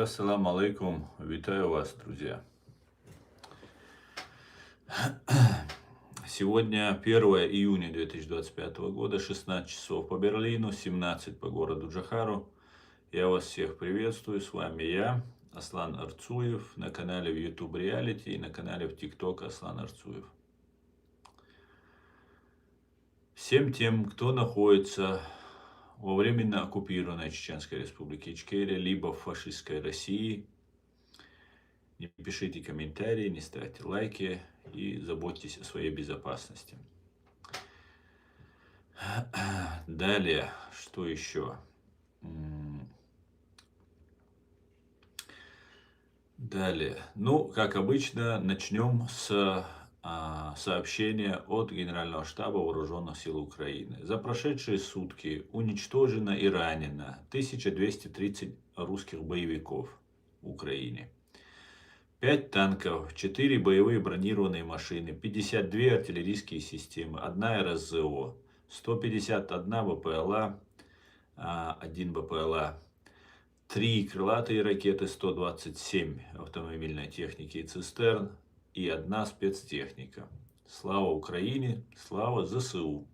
Ассаламу алейкум. Витаю вас, друзья. Сегодня 1 июня 2025 года, 16 часов по Берлину, 17 по городу Джохару. Я вас всех приветствую. С вами я, Аслан Арцуев, на канале в YouTube Reality и на канале в TikTok Аслан Арцуев. Всем тем, кто находится во временно оккупированной Чеченской Республике Ичкерия, либо в фашистской России, не пишите комментарии, не ставьте лайки и заботьтесь о своей безопасности. Далее, что еще? Далее, как обычно, начнем с сообщения от Генерального штаба Вооруженных сил Украины. За прошедшие сутки уничтожено и ранено 1230 русских боевиков в Украине. 5 танков, 4 боевые бронированные машины, 52 артиллерийские системы, 1 РСЗО, 151 БПЛА, 1 БПЛА, 3 крылатые ракеты, 127 автомобильной техники и цистерн и 1 спецтехника. Слава Украине, слава ЗСУ.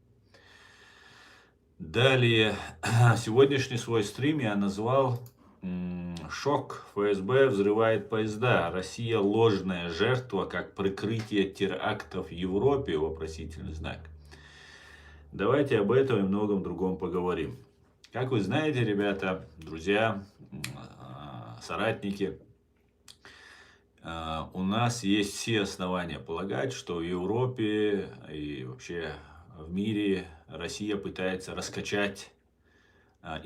Далее, сегодняшний свой стрим я назвал «Шок. ФСБ взрывает поезда. Россия ложная жертва, как прикрытие терактов в Европе?» Вопросительный знак. Давайте об этом и многом другом поговорим. Как вы знаете, ребята, друзья, соратники, у нас есть все основания полагать, что в Европе и вообще в мире Россия пытается раскачать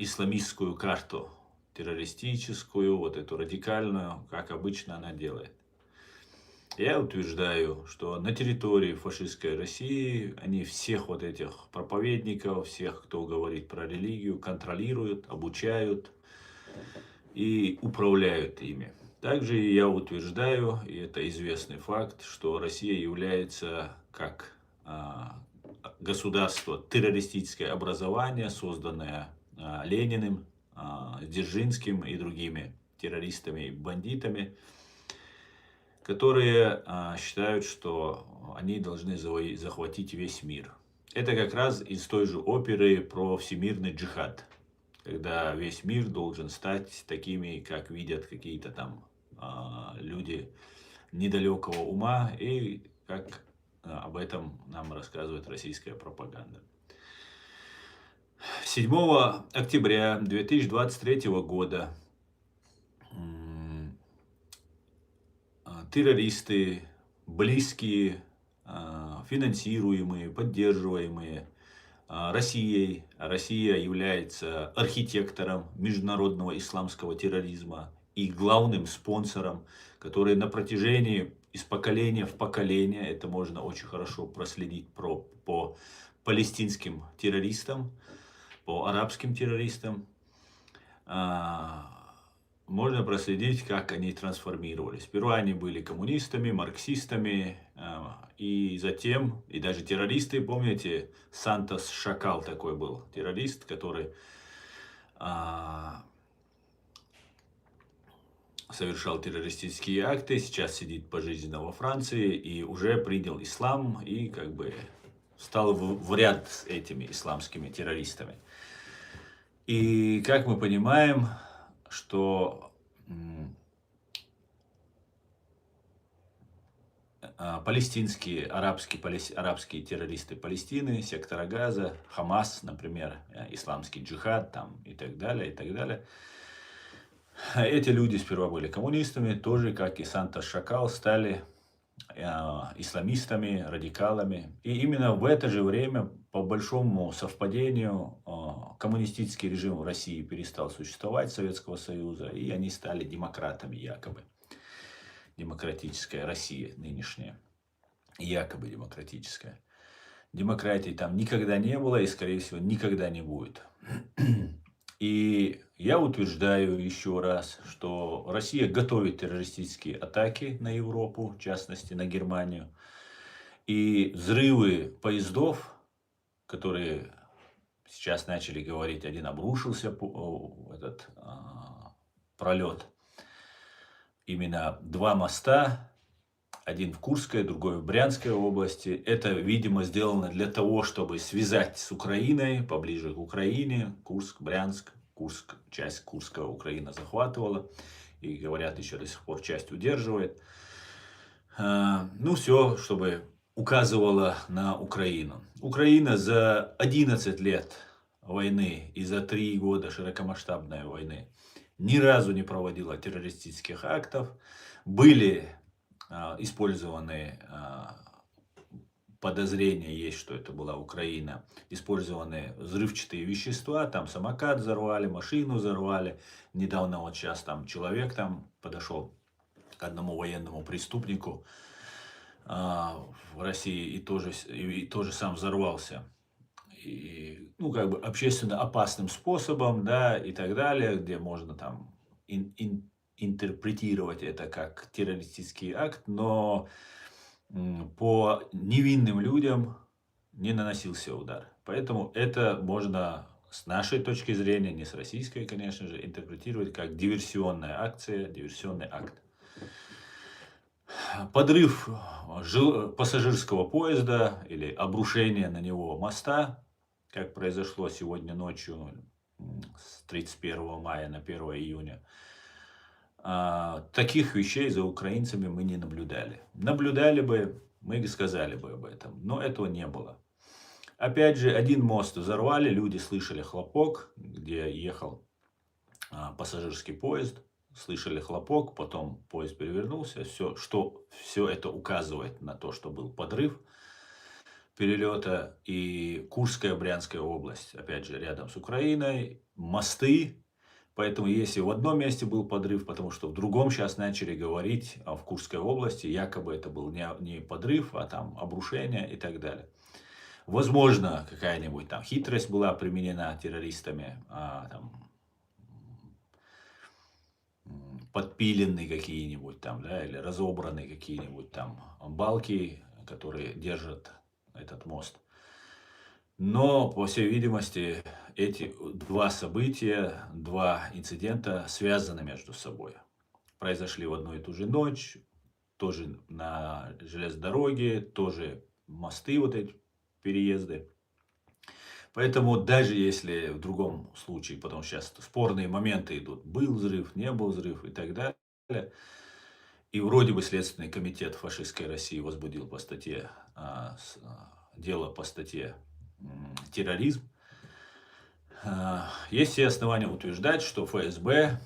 исламистскую карту, террористическую, вот эту радикальную, как обычно она делает. Я утверждаю, что на территории фашистской России они всех вот этих проповедников, всех, кто говорит про религию, контролируют, обучают и управляют ими. Также я утверждаю, и это известный факт, что Россия является как государство террористическое образование, созданное Лениным, Дзержинским и другими террористами и бандитами, которые считают, что они должны захватить весь мир. Это как раз из той же оперы про всемирный джихад, когда весь мир должен стать такими, как видят какие-то там люди недалекого ума, и как об этом нам рассказывает российская пропаганда. 7 октября 2023 года террористы, близкие, финансируемые, поддерживаемые Россией. Россия является архитектором международного исламского терроризма и главным спонсором, который на протяжении из поколения в поколение, это можно очень хорошо проследить по палестинским террористам, по арабским террористам, можно проследить, как они трансформировались. Сперва они были коммунистами, марксистами, и затем, и даже террористы, помните, Сантос Шакал такой был, террорист, который совершал террористические акты, сейчас сидит пожизненно во Франции и уже принял ислам и как бы стал в ряд с этими исламскими террористами. И как мы понимаем, что палестинские, арабские террористы Палестины, сектора Газа, Хамас, например, исламский джихад там, и так далее, и так далее. Эти люди сперва были коммунистами, тоже, как и Сантос Шакал, стали исламистами, радикалами. И именно в это же время, по большому совпадению, коммунистический режим в России перестал существовать, Советского Союза, и они стали демократами якобы. Демократическая Россия нынешняя, якобы демократическая. Демократии там никогда не было и, скорее всего, никогда не будет. И я утверждаю еще раз, что Россия готовит террористические атаки на Европу, в частности на Германию. И взрывы поездов, которые сейчас начали говорить, один обрушился, этот пролет, именно два моста, один в Курской, другой в Брянской области. Это, видимо, сделано для того, чтобы связать с Украиной, поближе к Украине. Курск, Брянск, Курск, часть Курска Украина захватывала. И, говорят, еще до сих пор часть удерживает. Ну, все, чтобы указывало на Украину. Украина за 11 лет войны и за 3 года широкомасштабной войны ни разу не проводила террористических актов. Были использованы подозрения есть, что это была Украина, использованы взрывчатые вещества, там самокат взорвали, машину взорвали. Недавно вот сейчас там человек там подошел к одному военному преступнику в России и тоже сам взорвался. И, ну, как бы общественно опасным способом, да, и так далее, где можно там интерпретировать это как террористический акт, но по невинным людям не наносился удар. Поэтому это можно с нашей точки зрения, не с российской, конечно же, интерпретировать как диверсионная акция, диверсионный акт. Подрыв пассажирского поезда или обрушение на него моста, как произошло сегодня ночью с 31 мая на 1 июня, таких вещей за украинцами мы не наблюдали. Наблюдали бы, мы сказали бы об этом, но этого не было. Опять же, один мост взорвали, люди слышали хлопок, где ехал пассажирский поезд, слышали хлопок, потом поезд перевернулся. Все это указывает на то, что был подрыв перелета. И Курская, Брянская область, опять же, рядом с Украиной, мосты. Поэтому если в одном месте был подрыв, потому что в другом сейчас начали говорить, в Курской области якобы это был не подрыв, а там обрушение и так далее. Возможно, какая-нибудь там хитрость была применена террористами, там, подпиленные какие-нибудь там, да, или разобранные какие-нибудь там балки, которые держат этот мост. Но, по всей видимости, эти два события, два инцидента связаны между собой. Произошли в одну и ту же ночь, тоже на железной дороге, тоже мосты, вот эти переезды. Поэтому даже если в другом случае, потому что сейчас спорные моменты идут, был взрыв, не был взрыв и так далее, и вроде бы Следственный комитет фашистской России возбудил по статье, дело по статье терроризм, есть все основания утверждать, что ФСБ,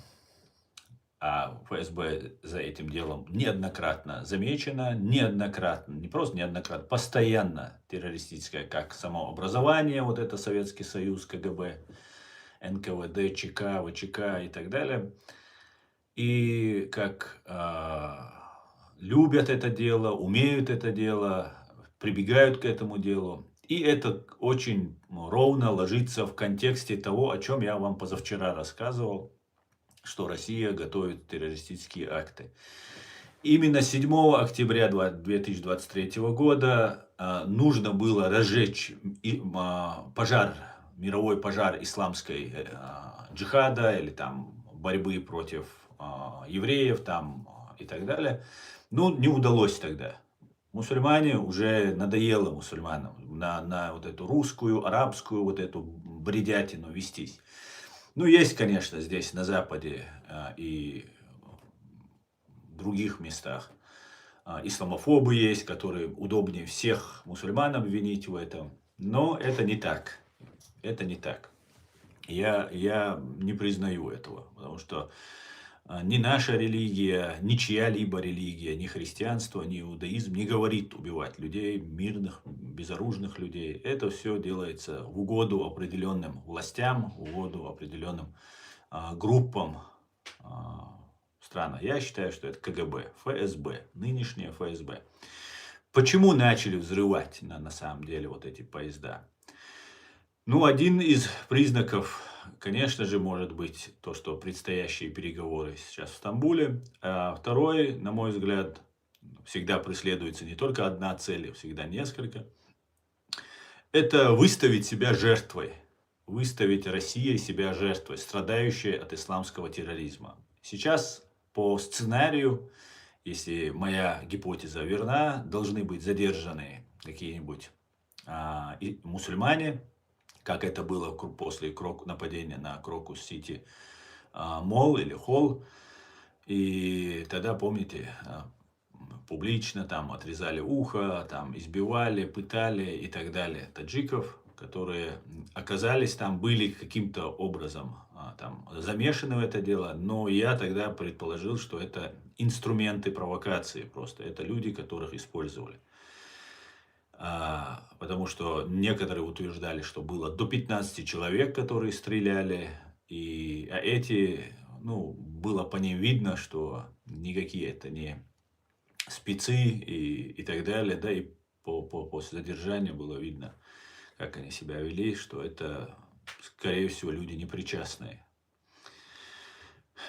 ФСБ за этим делом неоднократно замечено, неоднократно, не просто неоднократно, постоянно террористическое, как само образование, вот это Советский Союз, КГБ, НКВД, ЧК, ВЧК и так далее. И как любят это дело, умеют это дело, прибегают к этому делу. И это очень ровно ложится в контексте того, о чем я вам позавчера рассказывал, что Россия готовит террористические акты. Именно 7 октября 2023 года нужно было разжечь пожар, мировой пожар исламской джихада или там борьбы против евреев там и так далее. Ну, не удалось тогда. Мусульмане, уже надоело мусульманам на вот эту русскую, арабскую вот эту бредятину вестись. Ну, есть, конечно, здесь на Западе и в других местах исламофобы есть, которые удобнее всех мусульман обвинить в этом. Но это не так. Это не так. Я не признаю этого, потому что ни наша религия, ни чья-либо религия, ни христианство, ни иудаизм не говорит убивать людей, мирных, безоружных людей. Это все делается в угоду определенным властям, в угоду определенным группам стран. Я считаю, что это КГБ, ФСБ, нынешнее ФСБ. Почему начали взрывать на самом деле вот эти поезда? Ну, один из признаков, конечно же, может быть то, что предстоящие переговоры сейчас в Стамбуле. А второй, на мой взгляд, всегда преследуется не только одна цель, всегда несколько. Это выставить себя жертвой. Выставить Россию себя жертвой, страдающей от исламского терроризма. Сейчас по сценарию, если моя гипотеза верна, должны быть задержаны какие-нибудь мусульмане, как это было после нападения на Крокус-Сити Молл или Холл. И тогда, помните, публично там отрезали ухо, там избивали, пытали и так далее таджиков, которые оказались там, были каким-то образом там замешаны в это дело, но я тогда предположил, что это инструменты провокации просто, это люди, которых использовали. Потому что некоторые утверждали, что было до 15 человек, которые стреляли, и эти, ну, было по ним видно, что никакие это не спецы и так далее, да, и после задержания было видно, как они себя вели, что это, скорее всего, люди непричастные.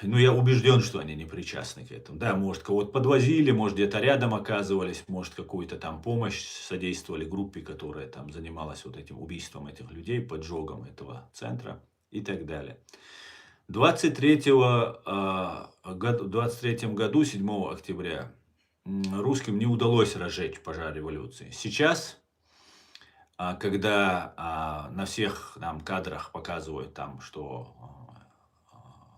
Ну, я убежден, что они не причастны к этому. Да, может, кого-то подвозили, может, где-то рядом оказывались, может, какую-то там помощь содействовали группе, которая там занималась вот этим убийством этих людей, поджогом этого центра и так далее. В 23 году, 7 октября, русским не удалось разжечь пожар революции. Сейчас, когда на всех нам кадрах показывают там, что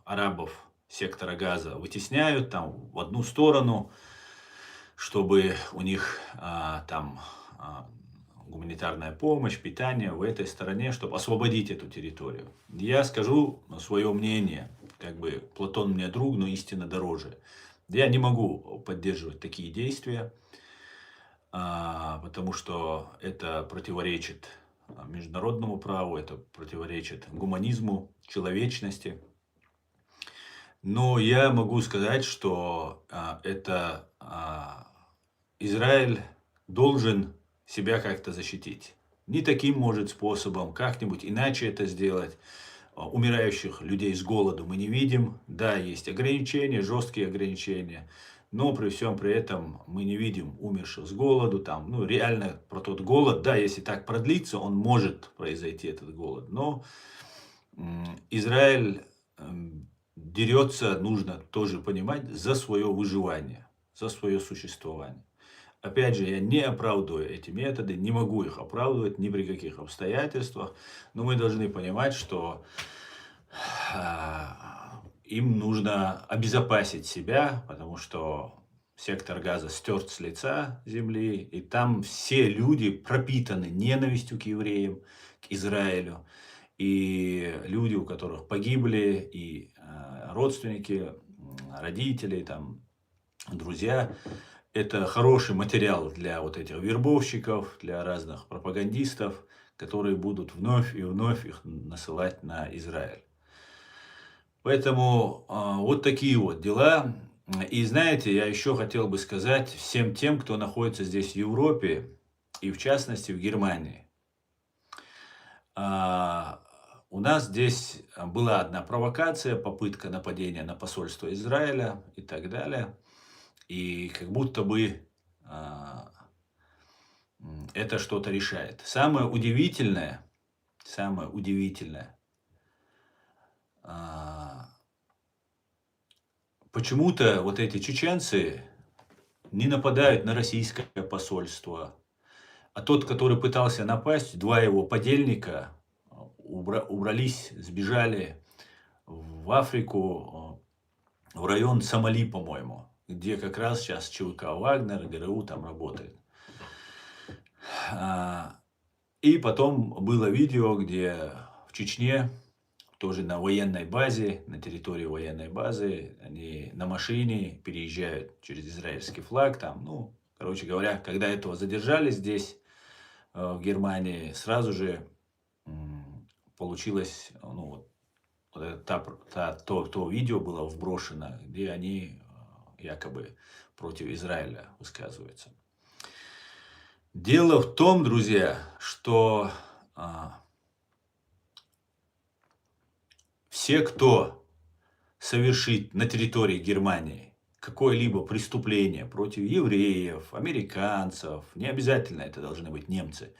арабов сектора Газа вытесняют там в одну сторону, чтобы у них там гуманитарная помощь, питание в этой стороне, чтобы освободить эту территорию. Я скажу свое мнение, как бы Платон мне друг, но истина дороже. Я не могу поддерживать такие действия, потому что это противоречит международному праву, это противоречит гуманизму, человечности. Но я могу сказать, что Израиль должен себя как-то защитить. Не таким, может, способом, как-нибудь иначе это сделать. Умирающих людей с голоду мы не видим. Да, есть ограничения, жесткие ограничения. Но при всем при этом мы не видим умерших с голоду. Там, ну, реально про тот голод. Да, если так продлится, он может произойти, этот голод. Но Израиль дерется, нужно тоже понимать, за свое выживание, за свое существование. Опять же, я не оправдываю эти методы, не могу их оправдывать ни при каких обстоятельствах, но мы должны понимать, что им нужно обезопасить себя, потому что сектор Газа стерт с лица земли, и там все люди пропитаны ненавистью к евреям, к Израилю. И люди, у которых погибли, и родственники, родители, там, друзья, это хороший материал для вот этих вербовщиков, для разных пропагандистов, которые будут вновь и вновь их насылать на Израиль. Поэтому вот такие вот дела. И знаете, я еще хотел бы сказать всем тем, кто находится здесь в Европе, и в частности в Германии. У нас здесь была одна провокация, попытка нападения на посольство Израиля и так далее. И как будто бы это что-то решает. Самое удивительное, почему-то вот эти чеченцы не нападают на российское посольство. А тот, который пытался напасть, два его подельника убрались, сбежали в Африку, в район Сомали, по-моему, где как раз сейчас ЧВК Вагнер, ГРУ там работает. И потом было видео, где в Чечне, тоже на военной базе, на территории военной базы, они на машине переезжают через израильский флаг. Там, ну, короче говоря, когда этого задержали здесь, в Германии, сразу же получилось, ну, то видео было вброшено, где они якобы против Израиля высказываются. Дело в том, друзья, что все, кто совершит на территории Германии какое-либо преступление против евреев, американцев, не обязательно это должны быть немцы,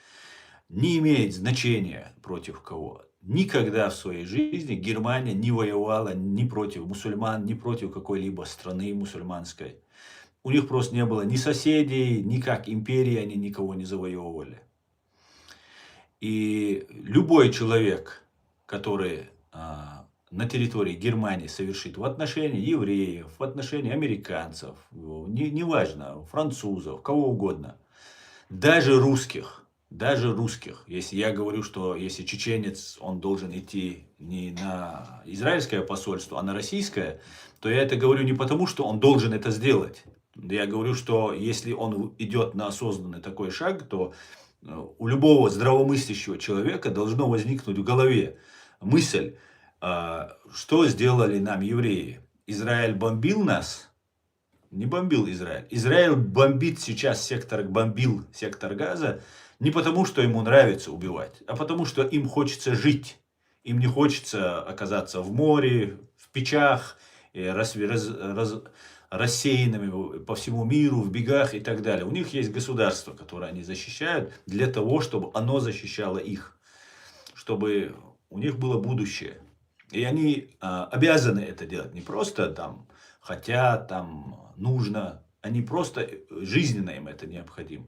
не имеет значения против кого. Никогда в своей жизни Германия не воевала ни против мусульман, ни против какой-либо страны мусульманской. У них просто не было ни соседей, ни как империи они никого не завоевывали. И любой человек, который на территории Германии совершит в отношении евреев, в отношении американцев, неважно, французов, кого угодно, даже русских, если я говорю, что если чеченец, он должен идти не на израильское посольство, а на российское, то я это говорю не потому, что он должен это сделать. Я говорю, что если он идет на осознанный такой шаг, то у любого здравомыслящего человека должно возникнуть в голове мысль, что сделали нам евреи. Израиль бомбил нас? Не бомбил Израиль. Израиль бомбит сейчас бомбил сектор Газа не потому, что ему нравится убивать, а потому, что им хочется жить. Им не хочется оказаться в море, в печах, рассеянными по всему миру, в бегах и так далее. У них есть государство, которое они защищают для того, чтобы оно защищало их, чтобы у них было будущее. И они обязаны это делать, не просто там хотят, там нужно, они просто жизненно им это необходимо.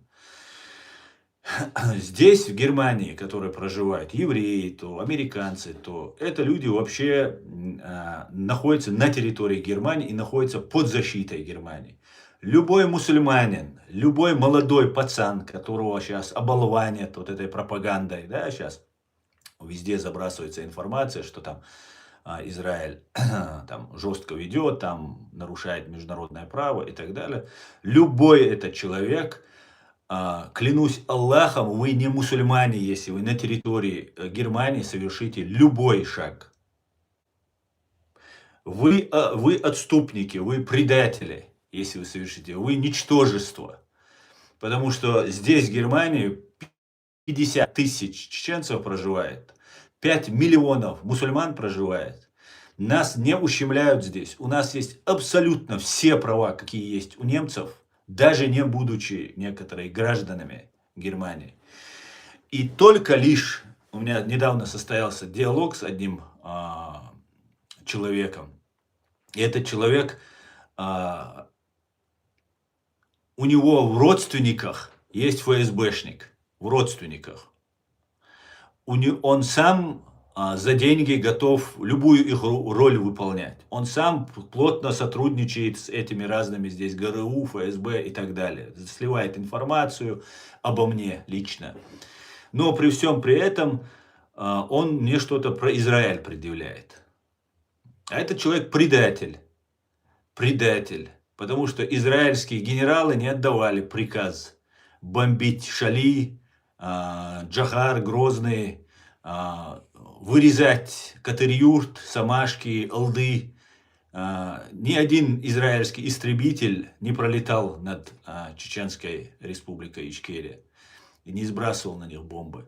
Здесь, в Германии, которые проживают евреи, то американцы, то это люди вообще находятся на территории Германии и находятся под защитой Германии. Любой мусульманин, любой молодой пацан, которого сейчас оболванят вот этой пропагандой, да, сейчас везде забрасывается информация, что там Израиль там жестко ведет, там нарушает международное право и так далее. Любой этот человек, клянусь Аллахом, вы не мусульмане, если вы на территории Германии совершите любой шаг. Вы отступники, вы предатели, если вы совершите, вы ничтожество. Потому что здесь, в Германии, 50 тысяч чеченцев проживает, 5 миллионов мусульман проживает. Нас не ущемляют здесь. У нас есть абсолютно все права, какие есть у немцев, даже не будучи некоторыми гражданами Германии. И только лишь у меня недавно состоялся диалог с одним человеком. И этот человек, у него в родственниках есть ФСБшник. В родственниках. Он сам за деньги готов любую их роль выполнять. Он сам плотно сотрудничает с этими разными здесь ГРУ, ФСБ и так далее. Сливает информацию обо мне лично. Но при всем при этом он мне что-то про Израиль предъявляет. А этот человек предатель. Предатель. Потому что израильские генералы не отдавали приказ бомбить Шали, Джахар, Грозный, вырезать Катыр-Юрт, Самашки, Алды. Ни один израильский истребитель не пролетал над Чеченской республикой Ичкерия и не сбрасывал на них бомбы.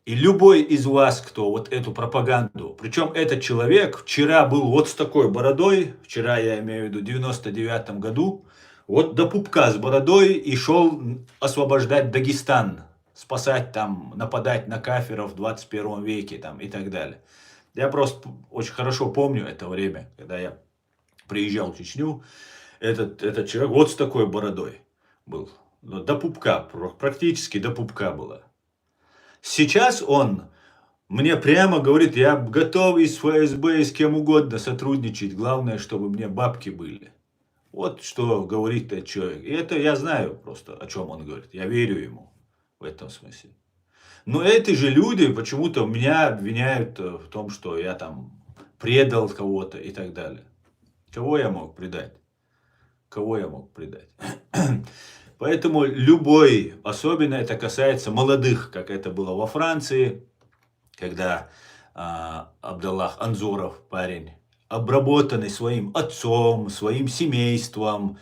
И любой из вас, кто вот эту пропаганду, причем этот человек вчера был вот с такой бородой, вчера я имею в виду в 99 году, вот до пупка с бородой и шел освобождать Дагестан, спасать там, нападать на кафиров в 21 веке там и так далее. Я просто очень хорошо помню это время, когда я приезжал в Чечню, этот человек вот с такой бородой был, до пупка, практически до пупка было. Сейчас он мне прямо говорит, я готов и с ФСБ, и с кем угодно сотрудничать, главное, чтобы мне бабки были. Вот что говорит этот человек. И это я знаю просто, о чем он говорит. Я верю ему в этом смысле. Но эти же люди почему-то меня обвиняют в том, что я там предал кого-то и так далее. Кого я мог предать? Кого я мог предать? Поэтому любой, особенно это касается молодых, как это было во Франции, когда Абдаллах Анзоров, парень, обработанный своим отцом, своим семейством,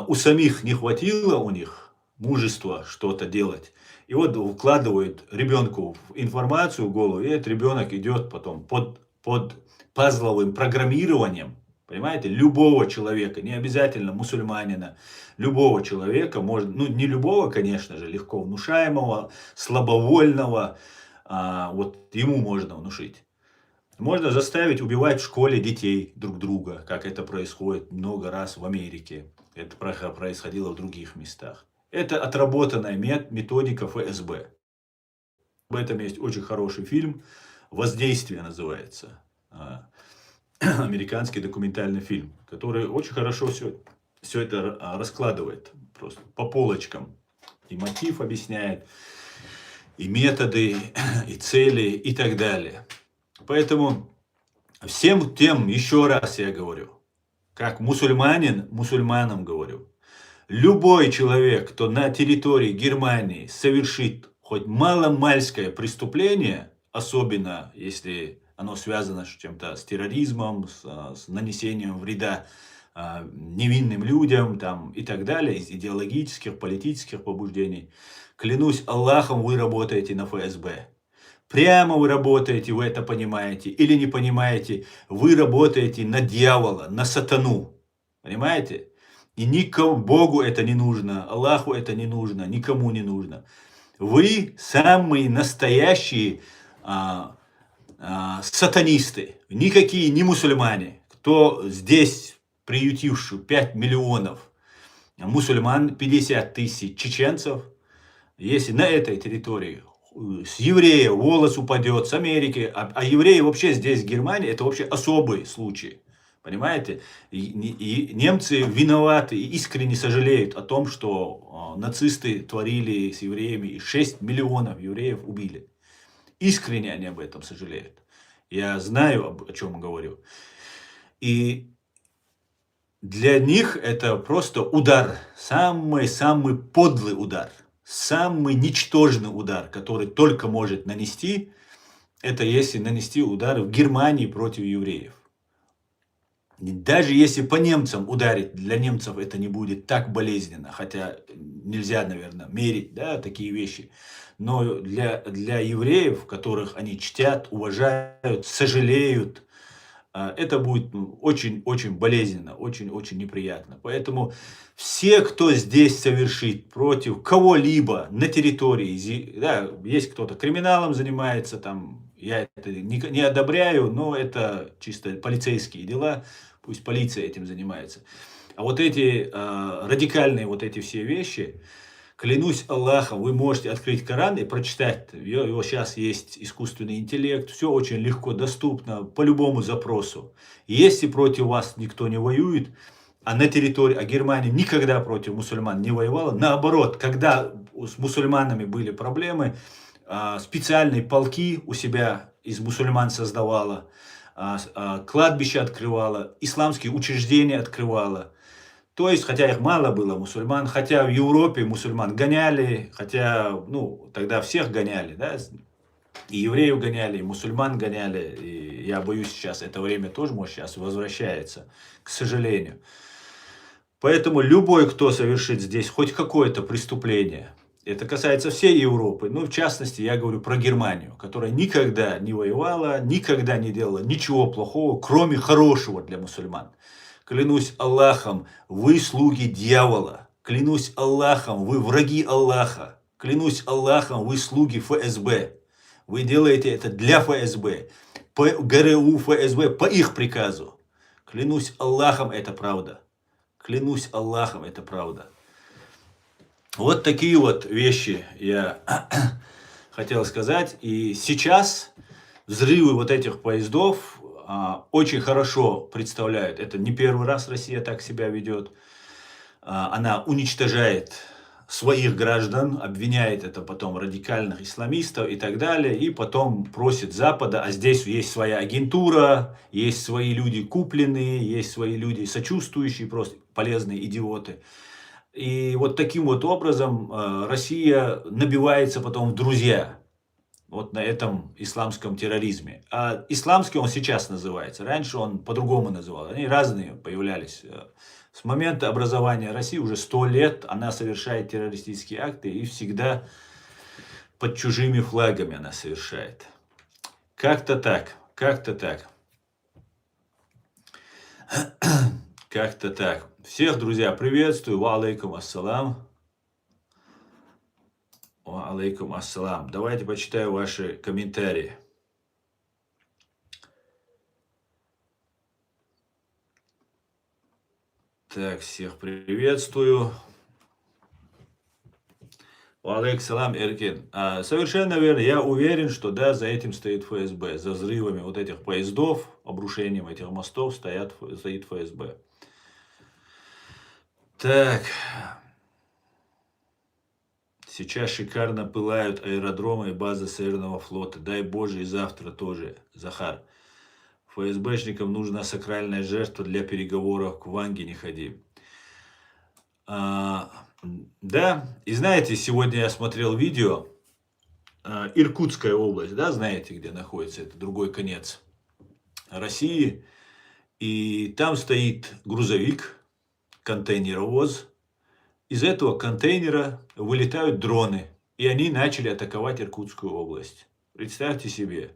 у самих не хватило у них мужества что-то делать. И вот укладывают ребенку информацию в голову, и этот ребенок идет потом под пазловым программированием, понимаете, любого человека, не обязательно мусульманина, любого человека, может, ну не любого, конечно же, легко внушаемого, слабовольного, вот ему можно внушить. Можно заставить убивать в школе детей друг друга, как это происходит много раз в Америке. Это происходило в других местах. Это отработанная методика ФСБ. Об этом есть очень хороший фильм «Воздействие» называется. Американский документальный фильм, который очень хорошо все это раскладывает просто по полочкам. И мотив объясняет, и методы, и цели, и так далее. Поэтому всем тем, еще раз я говорю, как мусульманин, мусульманам говорю, любой человек, кто на территории Германии совершит хоть маломальское преступление, особенно если оно связано с чем-то, с терроризмом, с нанесением вреда невинным людям там, и так далее, из идеологических, политических побуждений, клянусь Аллахом, вы работаете на ФСБ. Прямо вы работаете, вы это понимаете, или не понимаете, вы работаете на дьявола, на сатану. Понимаете? И никому, Богу это не нужно, Аллаху это не нужно, никому не нужно. Вы самые настоящие сатанисты, никакие не мусульмане. Кто здесь приютивший 5 миллионов мусульман, 50 тысяч чеченцев, если на этой территории с евреев волос упадет, с Америки, а евреи вообще здесь, в Германии, это вообще особый случай. Понимаете? И немцы виноваты и искренне сожалеют о том, что нацисты творили с евреями, и 6 миллионов евреев убили. Искренне они об этом сожалеют. Я знаю, о чем говорю. И для них это просто удар, самый-самый подлый удар. Самый ничтожный удар, который только может нанести, это если нанести удар в Германии против евреев. Даже если по немцам ударить, для немцев это не будет так болезненно, хотя нельзя, наверное, мерить, да, такие вещи. Но для евреев, которых они чтят, уважают, сожалеют, это будет очень-очень болезненно, очень-очень неприятно. Поэтому все, кто здесь совершит против кого-либо на территории, да, есть кто-то криминалом занимается, там, я это не одобряю, но это чисто полицейские дела, пусть полиция этим занимается. А вот эти радикальные вот эти все вещи, клянусь Аллахом, вы можете открыть Коран и прочитать. Его сейчас есть искусственный интеллект. Все очень легко доступно по любому запросу. Если против вас никто не воюет, а на территории, Германия никогда против мусульман не воевала. Наоборот, когда с мусульманами были проблемы, специальные полки у себя из мусульман создавала, кладбища открывала, исламские учреждения открывала. То есть, хотя их мало было, мусульман, хотя в Европе мусульман гоняли, хотя, ну, тогда всех гоняли, да, и евреев гоняли, и мусульман гоняли, и я боюсь сейчас, это время тоже, может, сейчас возвращается, к сожалению. Поэтому любой, кто совершит здесь хоть какое-то преступление, это касается всей Европы, ну, в частности, я говорю про Германию, которая никогда не воевала, никогда не делала ничего плохого, кроме хорошего для мусульман. Клянусь Аллахом, вы слуги дьявола. Клянусь Аллахом, вы враги Аллаха. Клянусь Аллахом, вы слуги ФСБ. Вы делаете это для ФСБ, по ГРУ ФСБ, по их приказу. Клянусь Аллахом, это правда. Клянусь Аллахом, это правда. Вот такие вот вещи я хотел сказать. И сейчас взрывы вот этих поездов очень хорошо представляют. Это не первый раз Россия так себя ведет. Она уничтожает своих граждан, обвиняет это потом радикальных исламистов и так далее. И потом просит Запада, а здесь есть своя агентура, есть свои люди купленные, есть свои люди сочувствующие, просто полезные идиоты. И вот таким вот образом Россия набивается потом в друзья. Вот на этом исламском терроризме. А исламский он сейчас называется. Раньше он по-другому называл. Они разные появлялись. С момента образования России уже 100 лет она совершает террористические акты. И всегда под чужими флагами она совершает. Как-то так. Как-то так. Как-то так. Всех, друзья, приветствую. Ва алейкум ассалам. Ва Алейкум ассалам. Давайте почитаю ваши комментарии. Так, всех приветствую. Алейкум салам, Эркин. Совершенно верно. Я уверен, что да, за этим стоит ФСБ. За взрывами вот этих поездов, обрушением этих мостов стоит ФСБ. Так. Сейчас шикарно пылают аэродромы и базы Северного флота. Дай Боже, и завтра тоже, Захар. ФСБшникам нужна сакральная жертва для переговоров. К Ванге не ходи. Да, и знаете, сегодня я смотрел видео. Иркутская область, да, знаете, где находится, это другой конец России. И там стоит грузовик, контейнеровоз. Из этого контейнера вылетают дроны. И они начали атаковать Иркутскую область. Представьте себе.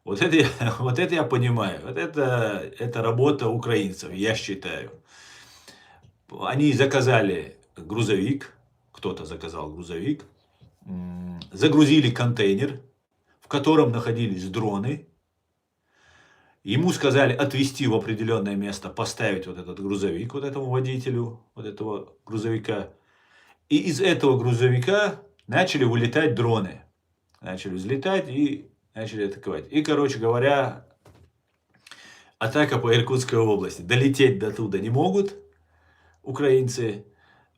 Вот это я понимаю. Вот это работа украинцев, я считаю. Они заказали грузовик. Кто-то заказал грузовик. Загрузили контейнер, в котором находились дроны. Ему сказали отвезти в определенное место, поставить вот этот грузовик, вот этому водителю, вот этого грузовика. И из этого грузовика начали вылетать дроны. Начали взлетать и начали атаковать. И, короче говоря, атака по Иркутской области. Долететь до туда не могут украинцы.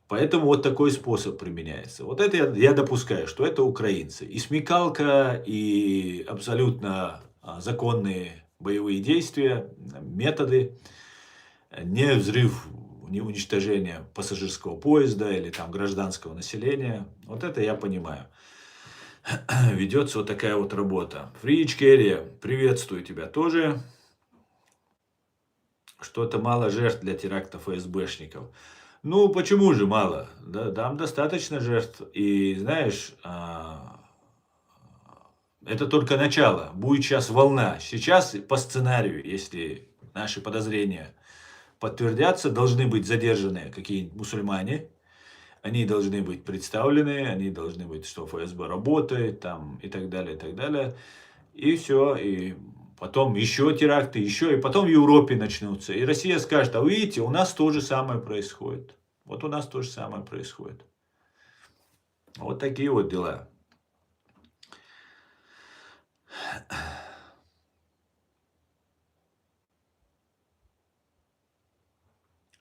Поэтому вот такой способ применяется. Вот это я допускаю, что это украинцы. И смекалка, и абсолютно законные боевые действия, методы, не взрыв, не уничтожение пассажирского поезда или там гражданского населения. Вот это я понимаю. Ведется вот такая вот работа. Фрич Керри, приветствую тебя тоже. Что-то мало жертв для теракта ФСБшников. Ну, почему же мало? Да, там достаточно жертв. И знаешь, это только начало. Будет сейчас волна. Сейчас по сценарию, если наши подозрения подтвердятся, должны быть задержаны какие-нибудь мусульмане. Они должны быть представлены, они должны быть, что ФСБ работает, там, и так далее, и так далее. И все, и потом еще теракты, еще, и потом в Европе начнутся. И Россия скажет, а вы видите, у нас то же самое происходит. Вот у нас то же самое происходит. Вот такие вот дела.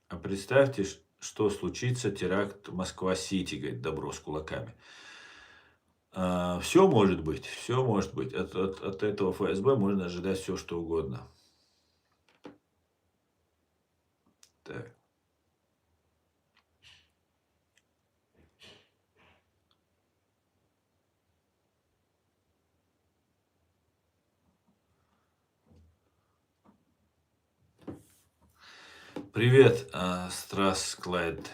А представьте, что случится теракт Москва-Сити, говорит Добро с кулаками. Все может быть, все может быть. От этого ФСБ можно ожидать все, что угодно. Так. Привет, Страс Клайд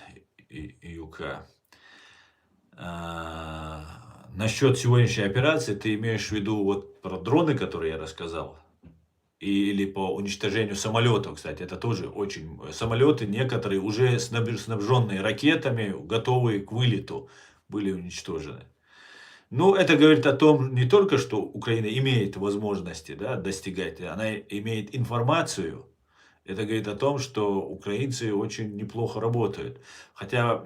и Юка. Насчет сегодняшней операции ты имеешь в виду вот про дроны, которые я рассказал? Или по уничтожению самолетов, кстати, это тоже очень... Самолеты некоторые уже снабженные ракетами, готовые к вылету, были уничтожены. Ну, это говорит о том не только, что Украина имеет возможности, да, достигать, она имеет информацию. Это говорит о том, что украинцы очень неплохо работают. Хотя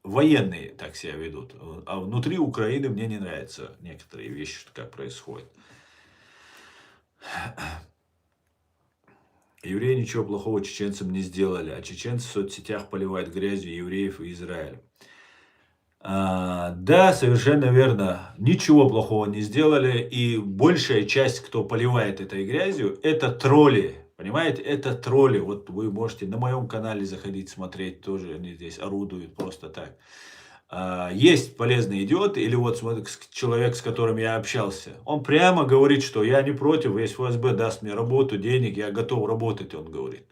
военные так себя ведут. А внутри Украины мне не нравятся некоторые вещи, как происходит. Евреи ничего плохого чеченцам не сделали, а чеченцы в соцсетях поливают грязью евреев и Израиль. Да, совершенно верно. Ничего плохого не сделали. И большая часть, кто поливает этой грязью, это тролли. Понимаете, это тролли. Вот вы можете на моем канале заходить, смотреть. Тоже они здесь орудуют просто так. Есть полезные идиоты. Или вот смотри, человек, с которым я общался. Он прямо говорит, что я не против. Если ФСБ даст мне работу, денег, я готов работать, он говорит.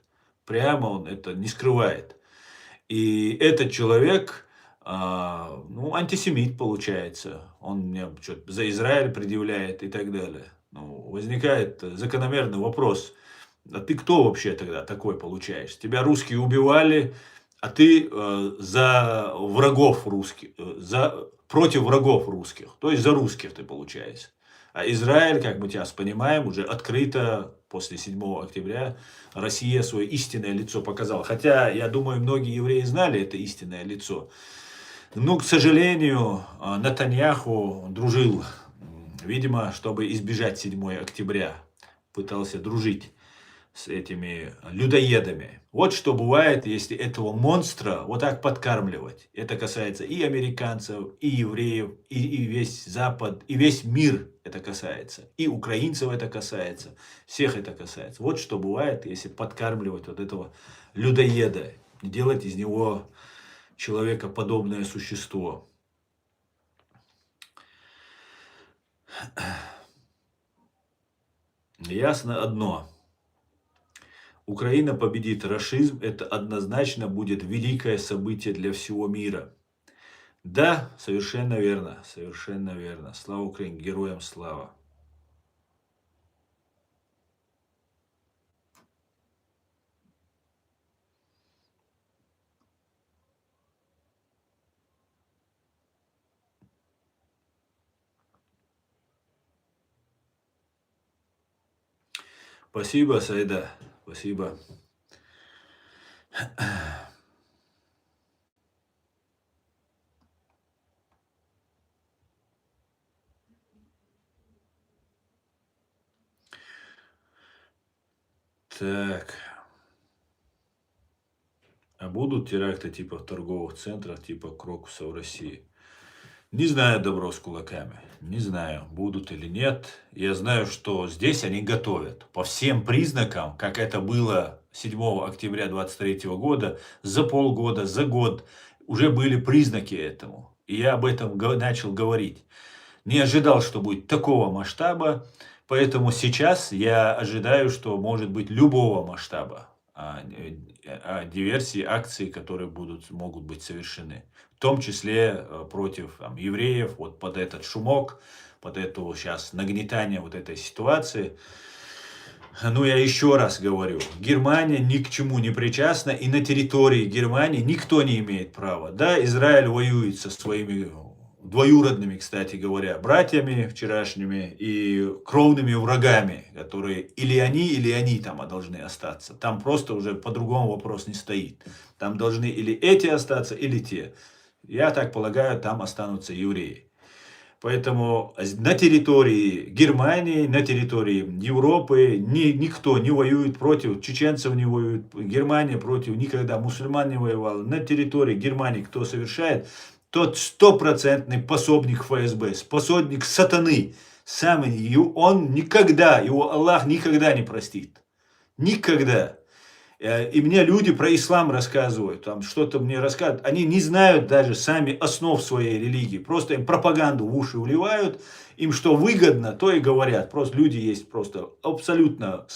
Прямо он это не скрывает. И этот человек... ну, антисемит получается. Он мне что-то за Израиль предъявляет и так далее. Ну, возникает закономерный вопрос. А ты кто вообще тогда такой получаешь? Тебя русские убивали, а ты за врагов русских, против врагов русских, то есть за русских ты получается. А Израиль, как мы сейчас понимаем, уже открыто после 7 октября Россия свое истинное лицо показала. Хотя, я думаю, многие евреи знали это истинное лицо. Но, к сожалению, Натаньяху дружил, видимо, чтобы избежать 7 октября. Пытался дружить с этими людоедами. Вот что бывает, если этого монстра вот так подкармливать. Это касается и американцев, и евреев, и весь Запад, и весь мир это касается. И украинцев это касается. Всех это касается. Вот что бывает, если подкармливать вот этого людоеда. Делать из него человекоподобное существо. Ясно одно. Украина победит рашизм, это однозначно будет великое событие для всего мира. Да, совершенно верно, совершенно верно. Слава Украине, героям слава. Спасибо, Сайда, спасибо. Так. А будут теракты типа в торговых центрах, типа Крокуса в России? Не знаю, добро с кулаками. Не знаю, будут или нет. Я знаю, что здесь они готовят. По всем признакам, как это было 7 октября 2023 года, за полгода, за год, уже были признаки этому. И я об этом начал говорить. Не ожидал, что будет такого масштаба. Поэтому сейчас я ожидаю, что может быть любого масштаба диверсии, акции, которые могут быть совершены. В том числе против евреев, вот под этот шумок, под это сейчас нагнетание вот этой ситуации. Ну, я еще раз говорю, Германия ни к чему не причастна, и на территории Германии никто не имеет права. Да, Израиль воюет со своими двоюродными, кстати говоря, братьями вчерашними и кровными врагами, которые или они там должны остаться. Там просто уже по-другому вопрос не стоит. Там должны или эти остаться, или те. Я так полагаю, там останутся евреи. Поэтому на территории Германии, на территории Европы никто не воюет против чеченцев, не воюет. Германия против никогда мусульман не воевала. На территории Германии кто совершает, тот стопроцентный пособник ФСБ, пособник сатаны. Самый, он никогда, его Аллах никогда не простит. Никогда. И мне люди про ислам рассказывают, там что-то мне рассказывают. Они не знают даже сами основ своей религии. Просто им пропаганду в уши вливают. Им что выгодно, то и говорят. Просто люди есть просто абсолютно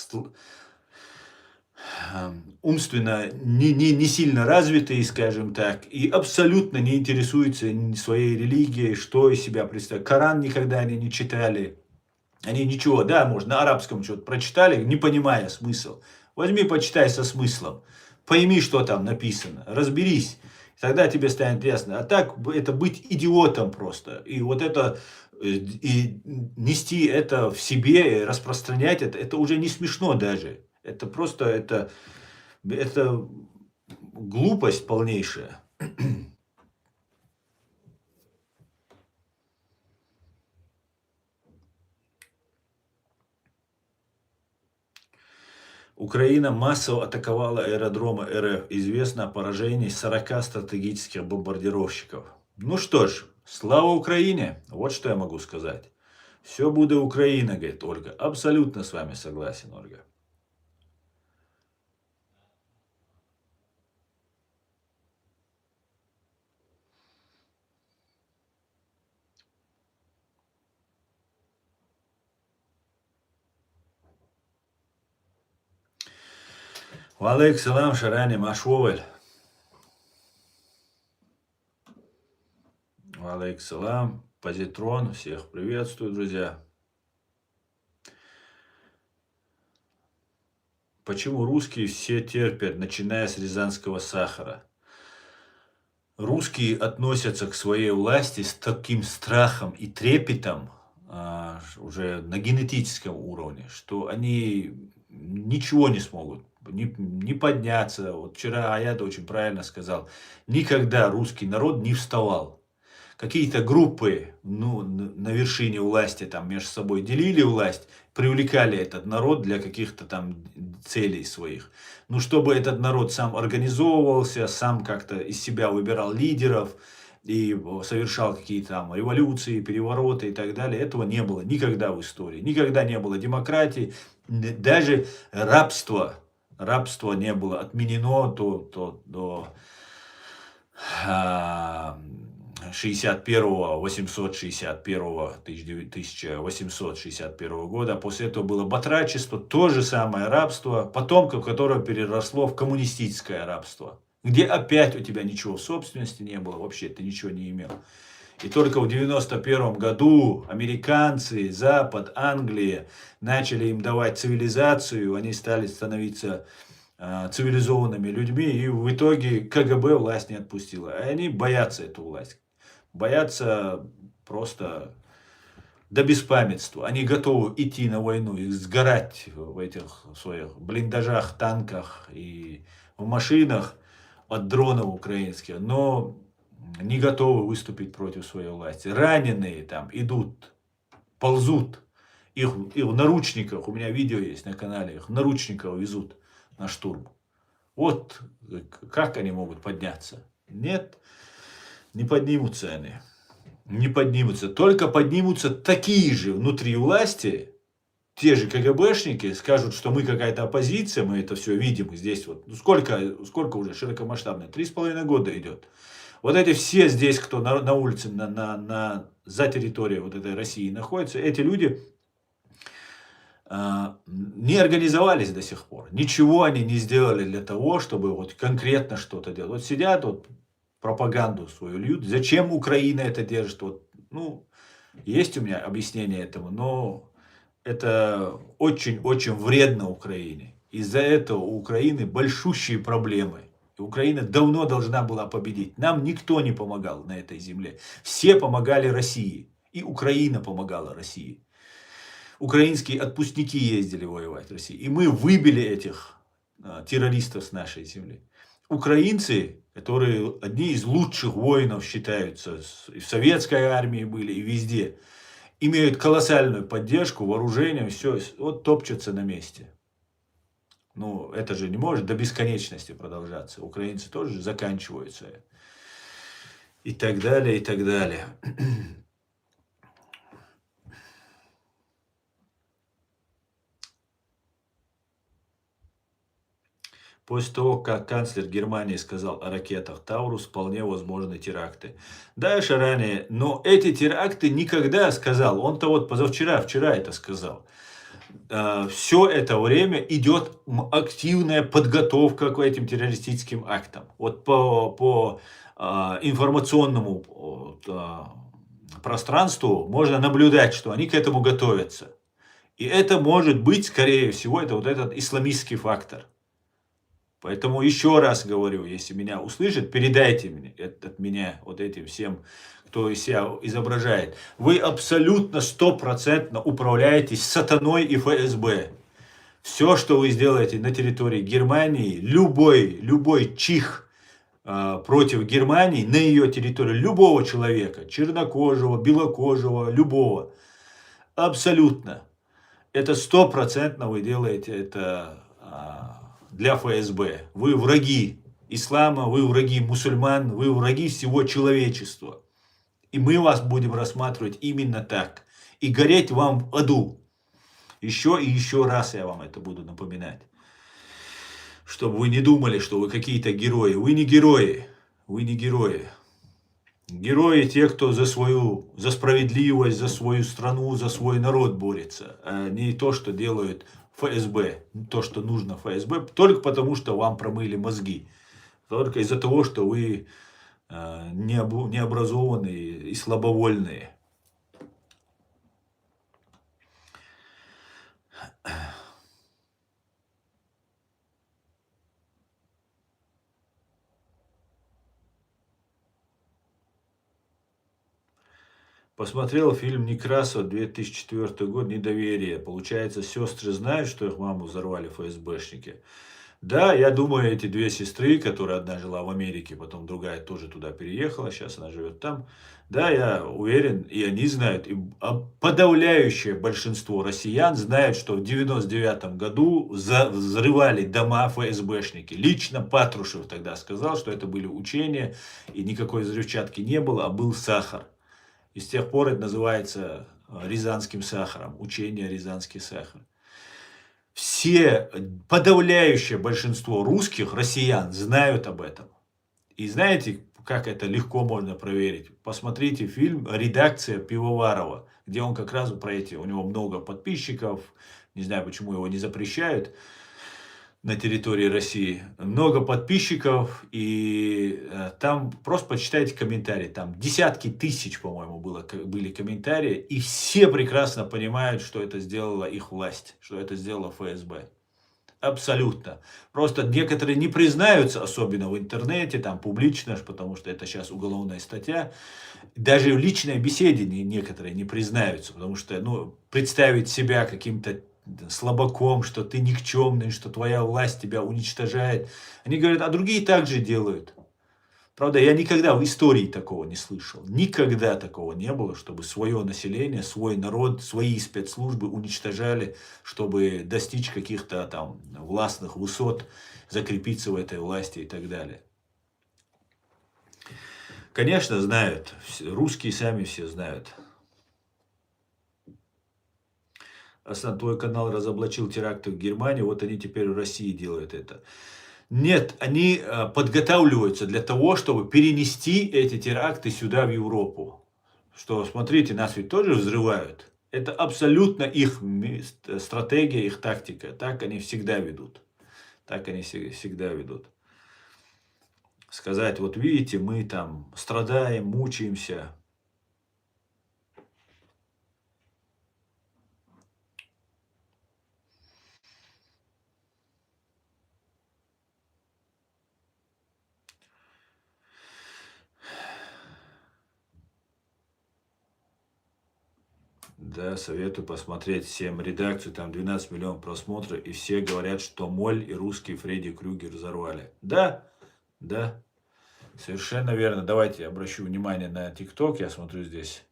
умственно не сильно развитые, скажем так, и абсолютно не интересуются своей религией, что из себя представляет. Коран никогда они не читали. Они ничего, да, может, на арабском что-то прочитали, не понимая смысл. Возьми, почитай со смыслом. Пойми, что там написано. Разберись. Тогда тебе станет ясно. А так, это быть идиотом просто. И вот это, и нести это в себе, и распространять это уже не смешно даже. Это просто, это глупость полнейшая. Украина массово атаковала аэродромы РФ. Известно о поражении 40 стратегических бомбардировщиков. Ну что ж, слава Украине! Вот что я могу сказать. Все будет Украина, говорит Ольга. Абсолютно с вами согласен, Ольга. Валейк салам, Шарани, Машвовель. Валейк салам, Позитрон, всех приветствую, друзья. Почему русские все терпят, начиная с рязанского сахара? Русские относятся к своей власти с таким страхом и трепетом, уже на генетическом уровне, что они ничего не смогут, не подняться. Вот вчера Аята очень правильно сказал, никогда русский народ не вставал. Какие-то группы, ну, на вершине власти там между собой делили власть, привлекали этот народ для каких-то там целей своих. Ну, чтобы этот народ сам организовывался, сам как-то из себя выбирал лидеров и совершал какие-то там революции, перевороты и так далее, этого не было никогда в истории. Никогда не было демократии, даже рабство не было отменено до 61-го, 1861 года. После этого было батрачество, то же самое рабство, потомков которого переросло в коммунистическое рабство, где опять у тебя ничего в собственности не было, вообще ты ничего не имел. И только в 91 году американцы, Запад, Англия начали им давать цивилизацию, они стали становиться цивилизованными людьми, и в итоге КГБ власть не отпустила. И они боятся эту власть. Боятся просто до беспамятства. Они готовы идти на войну и сгорать в этих своих блиндажах, танках и в машинах от дронов украинских, но не готовы выступить против своей власти. Раненые там идут, ползут, их в наручниках, у меня видео есть на канале, их в наручниках везут на штурм. Вот как они могут подняться? Нет, не поднимутся они. Не поднимутся. Только поднимутся такие же внутри власти, те же КГБшники, скажут, что мы какая-то оппозиция, мы это все видим здесь. Вот. Ну, сколько уже широкомасштабно? 3,5 года идет. Вот эти все здесь, кто на улице, за территорией вот этой России находится, эти люди не организовались до сих пор. Ничего они не сделали для того, чтобы вот конкретно что-то делать. Вот сидят, вот пропаганду свою льют. Зачем Украина это держит? Вот, ну, есть у меня объяснение этому, но это очень-очень вредно Украине. Из-за этого у Украины большущие проблемы. И Украина давно должна была победить. Нам никто не помогал на этой земле. Все помогали России. И Украина помогала России. Украинские отпускники ездили воевать в Россию. И мы выбили этих террористов с нашей земли. Украинцы, которые одни из лучших воинов считаются, и в советской армии были, и везде, имеют колоссальную поддержку, вооружение, все, вот топчутся на месте. Ну, это же не может до бесконечности продолжаться. Украинцы тоже заканчиваются. И так далее, и так далее. После того, как канцлер Германии сказал о ракетах Таурус, вполне возможны теракты. Дальше ранее, но эти теракты никогда, сказал, он-то вот вчера это сказал. Все это время идет активная подготовка к этим террористическим актам. Вот по информационному пространству можно наблюдать, что они к этому готовятся. И это может быть, скорее всего, это вот этот исламистский фактор. Поэтому еще раз говорю, если меня услышат, передайте мне, от меня вот этим всем, кто из себя изображает. Вы абсолютно 100% управляетесь сатаной и ФСБ. Все, что вы сделаете на территории Германии, любой чих против Германии, на ее территории, любого человека, чернокожего, белокожего, любого, абсолютно. Это 100% вы делаете это для ФСБ. Вы враги ислама, вы враги мусульман, вы враги всего человечества. И мы вас будем рассматривать именно так. И гореть вам в аду. Еще и еще раз я вам это буду напоминать. Чтобы вы не думали, что вы какие-то герои. Вы не герои. Вы не герои. Герои те, кто за справедливость, за свою страну, за свой народ борется. А не то, что делают ФСБ, то, что нужно ФСБ, только потому, что вам промыли мозги. Только из-за того, что вы необразованные и слабовольные. Посмотрел фильм Некрасова, 2004 год, «Недоверие». Получается, сестры знают, что их маму взорвали ФСБшники. Да, я думаю, эти две сестры, которые одна жила в Америке, потом другая тоже туда переехала, сейчас она живет там. Да, я уверен, и они знают, и подавляющее большинство россиян знают, что в 99 году взрывали дома ФСБшники. Лично Патрушев тогда сказал, что это были учения, и никакой взрывчатки не было, а был сахар. И с тех пор это называется рязанским сахаром, учение «Рязанский сахар». Все, подавляющее большинство русских, россиян, знают об этом. И знаете, как это легко можно проверить? Посмотрите фильм «Редакция» Пивоварова, где он как раз про эти, у него много подписчиков, не знаю, почему его не запрещают на территории России, много подписчиков, и там просто почитайте комментарии, там десятки тысяч, по-моему, были комментарии, и все прекрасно понимают, что это сделала их власть, что это сделала ФСБ. Абсолютно. Просто некоторые не признаются, особенно в интернете, там публично, потому что это сейчас уголовная статья. Даже в личной беседе некоторые не признаются, потому что, ну, представить себя каким-то слабаком, что ты никчемный, что твоя власть тебя уничтожает. Они говорят, а другие также делают. Правда, я никогда в истории такого не слышал. Никогда такого не было, чтобы свое население, свой народ, свои спецслужбы уничтожали, чтобы достичь каких-то там властных высот, закрепиться в этой власти и так далее. Конечно, знают. Русские сами все знают. Асан, твой канал разоблачил теракты в Германии, вот они теперь в России делают это. Нет, они подготавливаются для того, чтобы перенести эти теракты сюда, в Европу. Что, смотрите, нас ведь тоже взрывают. Это абсолютно их стратегия, их тактика. Так они всегда ведут. Так они всегда ведут. Сказать, вот видите, мы там страдаем, мучаемся. Да, советую посмотреть всем редакцию, там 12 миллионов просмотров, и все говорят, что Моль и русский Фредди Крюгер взорвали. Да, да, совершенно верно. Давайте я обращу внимание на ТикТок, я смотрю здесь.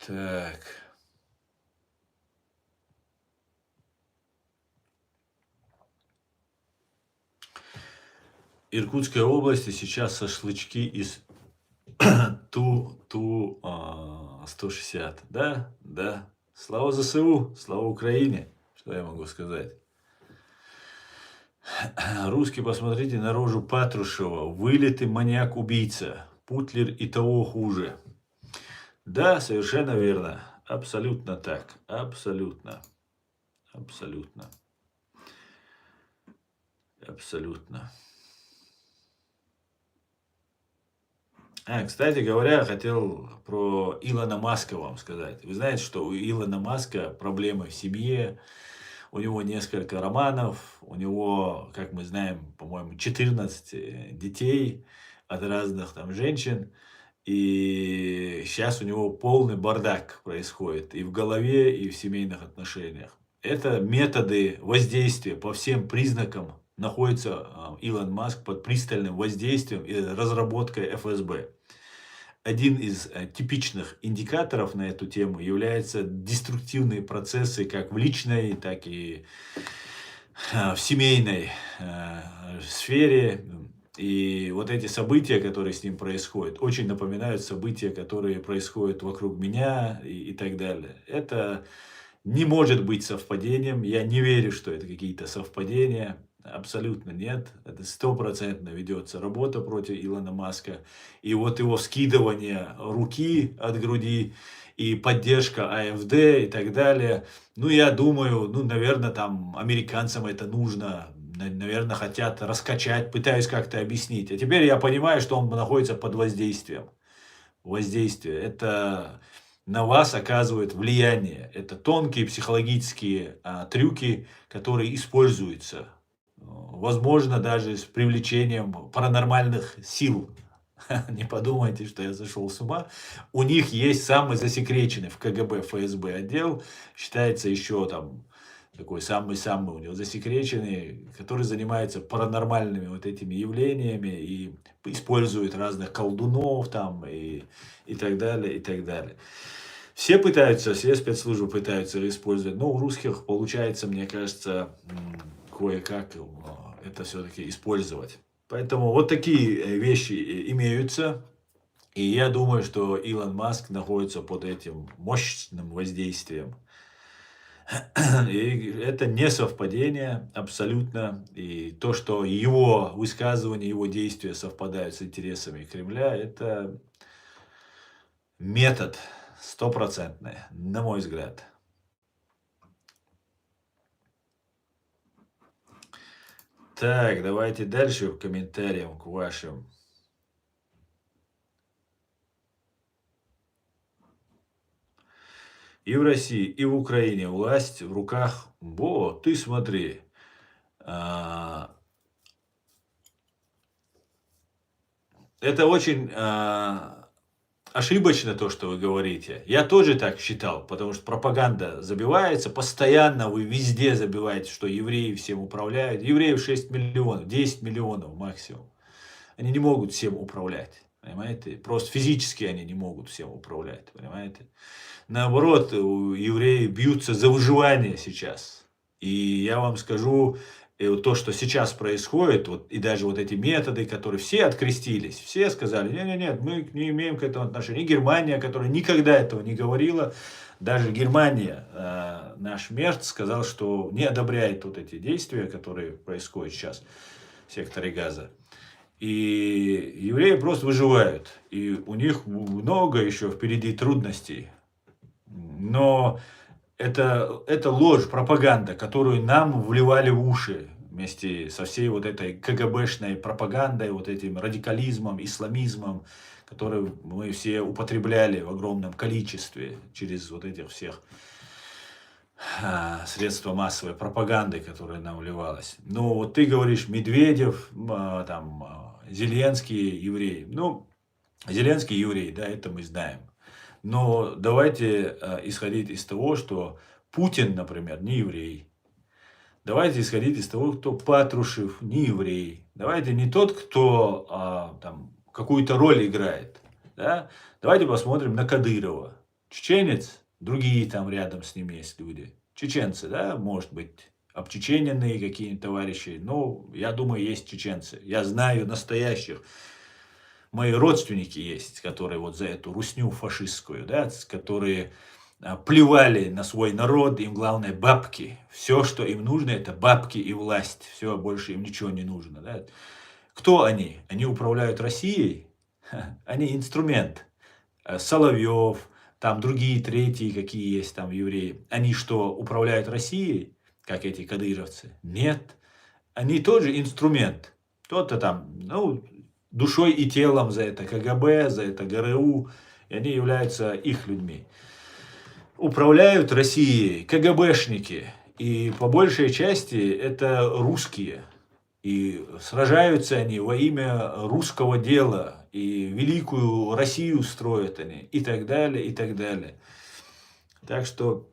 Так. Иркутской области сейчас шашлычки из Ту-160. Да, да. Слава ЗСУ, слава Украине. Что я могу сказать? Русские, посмотрите на рожу Патрушева. Вылитый маньяк-убийца. Путлер и того хуже. Да, совершенно верно. Абсолютно так. Абсолютно. Абсолютно. Абсолютно. Кстати говоря, хотел про Илона Маска вам сказать. Вы знаете, что у Илона Маска проблемы в семье, у него несколько романов, у него, как мы знаем, по-моему, 14 детей от разных там женщин. И сейчас у него полный бардак происходит и в голове, и в семейных отношениях. Это методы воздействия по всем признакам. Находится Илон Маск под пристальным воздействием и разработкой ФСБ. Один из типичных индикаторов на эту тему являются деструктивные процессы как в личной, так и в семейной сфере. И вот эти события, которые с ним происходят, очень напоминают события, которые происходят вокруг меня и так далее. Это не может быть совпадением. Я не верю, что это какие-то совпадения. Абсолютно нет. Это 100% ведется работа против Илона Маска. И вот его скидывание руки от груди и поддержка АФД и так далее. Ну, я думаю, ну, наверное, там американцам это нужно. Наверное, хотят раскачать, пытаюсь как-то объяснить. А теперь я понимаю, что он находится под воздействием. Воздействие. Это на вас оказывает влияние. Это тонкие психологические трюки, которые используются, возможно, даже с привлечением паранормальных сил. Не подумайте, что я зашел с ума. У них есть самый засекреченный в КГБ, ФСБ отдел, считается еще там такой самый-самый у него засекреченный, который занимается паранормальными вот этими явлениями и использует разных колдунов там и так далее, и так далее. Все пытаются, все спецслужбы пытаются использовать, но у русских получается, мне кажется, кое-как это все-таки использовать. Поэтому вот такие вещи имеются. И я думаю, что Илон Маск находится под этим мощным воздействием. И это не совпадение абсолютно. И то, что его высказывания, его действия совпадают с интересами Кремля, это метод стопроцентный, на мой взгляд. Так, давайте дальше к комментариям к вашим. И в России, и в Украине власть в руках. Ты смотри. Это очень ошибочно то, что вы говорите. Я тоже так считал, потому что пропаганда забивается, постоянно вы везде забиваете, что евреи всем управляют. Евреев 6 миллионов, 10 миллионов максимум. Они не могут всем управлять, понимаете? Просто физически они не могут всем управлять, понимаете? Наоборот, евреи бьются за выживание сейчас. И я вам скажу, вот то, что сейчас происходит, вот, и даже вот эти методы, которые все открестились, все сказали, нет, мы не имеем к этому отношения. И Германия, которая никогда этого не говорила, даже Германия, наш Мерц сказал, что не одобряет вот эти действия, которые происходят сейчас в секторе Газа. И евреи просто выживают. И у них много еще впереди трудностей. Но это ложь, пропаганда, которую нам вливали в уши вместе со всей вот этой КГБшной пропагандой, вот этим радикализмом, исламизмом, который мы все употребляли в огромном количестве через вот этих всех средства массовой пропаганды, которые нам вливалось. Ну, вот ты говоришь, Медведев, там, Зеленский еврей. Ну, Зеленский еврей, да, это мы знаем. Но давайте исходить из того, что Путин, например, не еврей. Давайте исходить из того, кто Патрушев, не еврей. Давайте не тот, кто там какую-то роль играет. Да? Давайте посмотрим на Кадырова. Чеченец, другие там рядом с ним есть люди. Чеченцы, да, может быть, обчечененные какие-нибудь товарищи. Но я думаю, есть чеченцы. Я знаю настоящих. Мои родственники есть, которые вот за эту русню фашистскую, да, которые плевали на свой народ, им главное бабки. Все, что им нужно, это бабки и власть. Все, больше им ничего не нужно. Да. Кто они? Они управляют Россией? Они инструмент. Соловьев, там другие, третьи, какие есть там евреи. Они что, управляют Россией, как эти кадыровцы? Нет. Они тоже инструмент. Кто-то там, ну, душой и телом за это КГБ, за это ГРУ, и они являются их людьми. Управляют Россией КГБшники, и по большей части это русские. И сражаются они во имя русского дела, и великую Россию строят они, и так далее, и так далее. Так что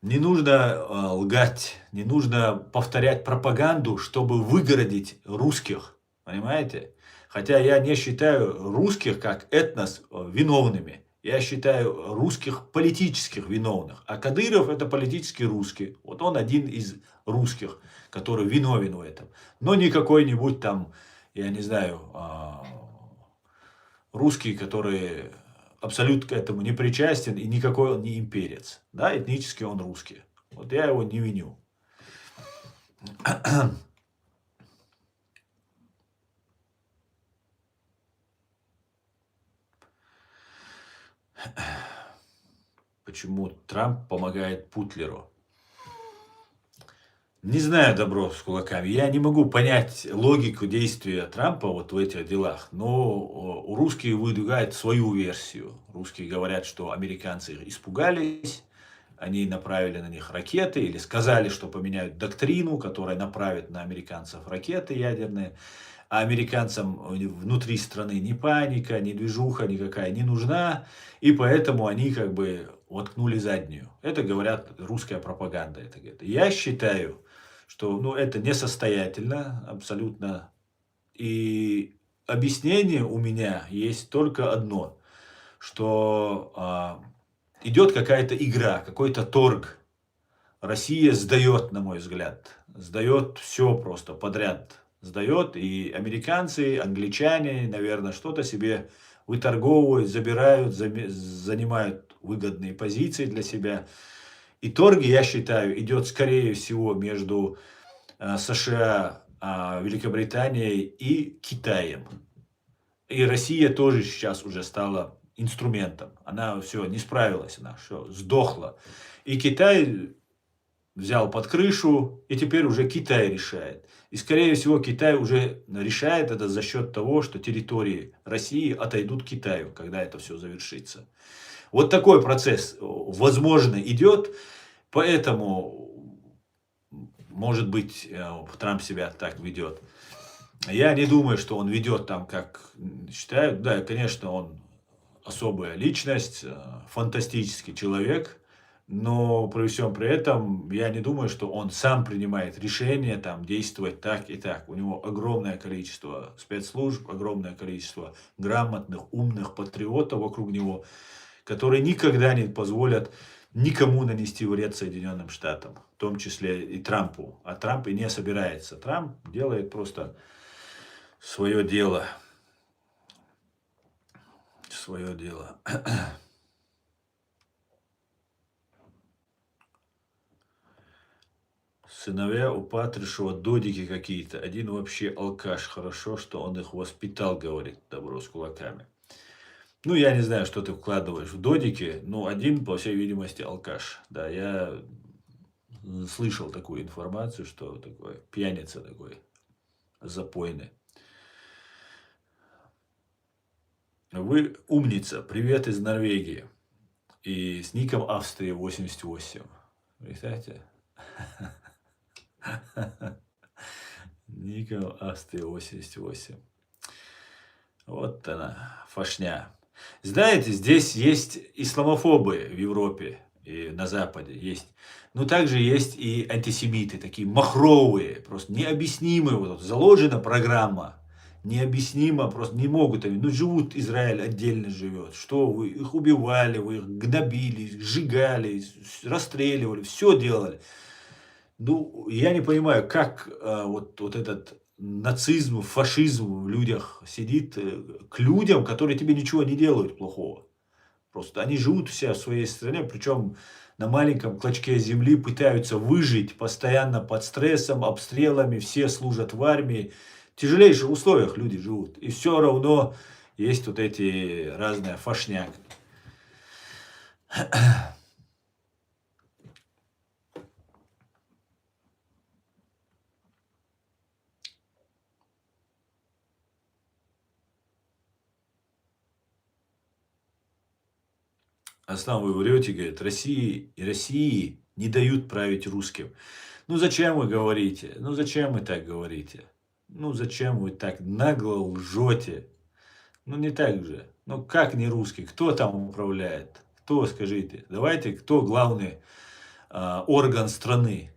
не нужно лгать, не нужно повторять пропаганду, чтобы выгородить русских. Понимаете? Хотя я не считаю русских как этнос виновными. Я считаю русских политических виновных. А Кадыров это политический русский. Вот он один из русских, который виновен в этом. Но не какой-нибудь там, я не знаю, русский, который абсолютно к этому не причастен и никакой он не имперец. Да, этнически он русский. Вот я его не виню. Почему Трамп помогает Путлеру? Не знаю, добро с кулаками. Я не могу понять логику действия Трампа вот в этих делах, но русские выдвигают свою версию. Русские говорят, что американцы испугались, они направили на них ракеты или сказали, что поменяют доктрину, которая направит на американцев ракеты ядерные. А американцам внутри страны ни паника, ни движуха никакая не нужна, и поэтому они как бы воткнули заднюю. Это говорят русская пропаганда. Это говорит. Я считаю, что ну, это несостоятельно абсолютно. И объяснение у меня есть только одно, что идет какая-то игра, какой-то торг. Россия сдает, на мой взгляд, сдает все просто подряд. Сдает, и американцы, англичане, наверное, что-то себе выторговывают, забирают, занимают выгодные позиции для себя. И торги, я считаю, идет, скорее всего, между США, Великобританией и Китаем. И Россия тоже сейчас уже стала инструментом. Она все, не справилась, она все, сдохла. И Китай взял под крышу, и теперь уже Китай решает. И, скорее всего, Китай уже решает это за счет того, что территории России отойдут Китаю, когда это все завершится. Вот такой процесс, возможно, идет, поэтому, может быть, Трамп себя так ведет. Я не думаю, что он ведет там, как считают. Да, конечно, он особая личность, фантастический человек, но при всем при этом я не думаю, что он сам принимает решение там, действовать так и так. У него огромное количество спецслужб, огромное количество грамотных, умных патриотов вокруг него, которые никогда не позволят никому нанести вред Соединенным Штатам, в том числе и Трампу. А Трамп и не собирается. Трамп делает просто свое дело. Свое дело. Сыновья у Патрушева додики какие-то. Один вообще алкаш. Хорошо, что он их воспитал, говорит Добро с кулаками. Ну, я не знаю, что ты вкладываешь в додики. Ну, один, по всей видимости, алкаш. Да, я слышал такую информацию, что такой пьяница такой запойный. Вы умница. Привет из Норвегии. И с ником Австрия 88. Представляете? Ником Австрия 88. Вот она, фашня. Знаете, здесь есть исламофобы в Европе и на Западе есть. Но также есть и антисемиты, такие махровые, просто необъяснимые. Вот заложена программа, необъяснимо, просто не могут они. Ну, живут, Израиль отдельно живет. Что вы их убивали, вы их гнобили, сжигали, расстреливали, все делали. Ну, я не понимаю, как вот этот нацизм, фашизм в людях сидит, к людям, которые тебе ничего не делают плохого. Просто они живут все в своей стране, причем на маленьком клочке земли пытаются выжить постоянно под стрессом, обстрелами, все служат в армии. В тяжелейших условиях люди живут. И все равно есть вот эти разные фашняк. А сам вы врете, говорит, России не дают править русским. Ну зачем вы говорите? Ну зачем вы так говорите? Ну зачем вы так нагло лжете? Ну не так же. Ну как не русский? Кто там управляет? Кто, скажите? Давайте, кто главный орган страны?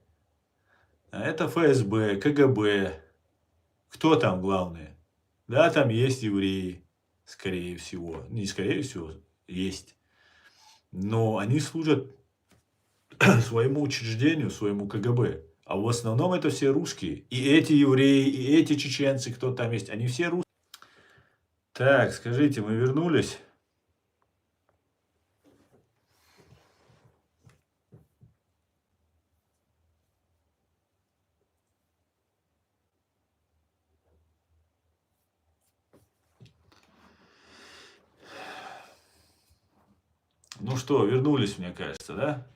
Это ФСБ, КГБ. Кто там главный? Да, там есть евреи, скорее всего. Не скорее всего, есть. Но они служат своему учреждению, своему КГБ. А в основном это все русские. И эти евреи, и эти чеченцы, кто там есть, они все русские. Так, скажите, мы вернулись? Ну что, вернулись, мне кажется, да?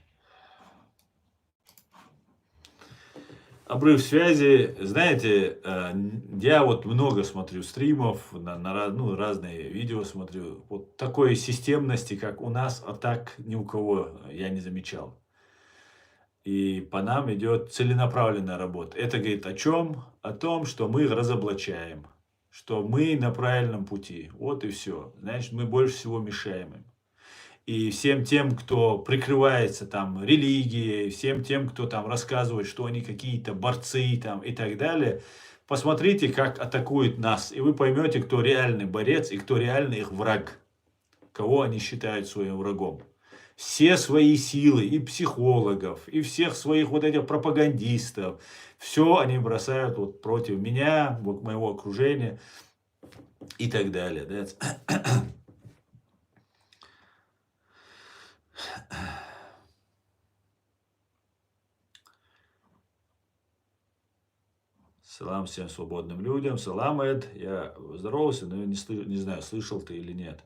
Обрыв связи, знаете, я вот много смотрю стримов, ну, разные видео смотрю. Вот такой системности, как у нас, а так ни у кого я не замечал. И по нам идет целенаправленная работа. Это говорит о чем? О том, что мы разоблачаем, что мы на правильном пути. Вот и все. Значит, мы больше всего мешаем им. И всем тем, кто прикрывается там религией, всем тем, кто там рассказывает, что они какие-то борцы там и так далее, посмотрите, как атакуют нас, и вы поймете, кто реальный борец и кто реальный их враг, кого они считают своим врагом. Все свои силы и психологов, и всех своих вот этих пропагандистов, все они бросают вот против меня, вот моего окружения и так далее. Да? Салам всем свободным людям. Салам, Эд. Я здоровался, но не знаю, слышал ты или нет.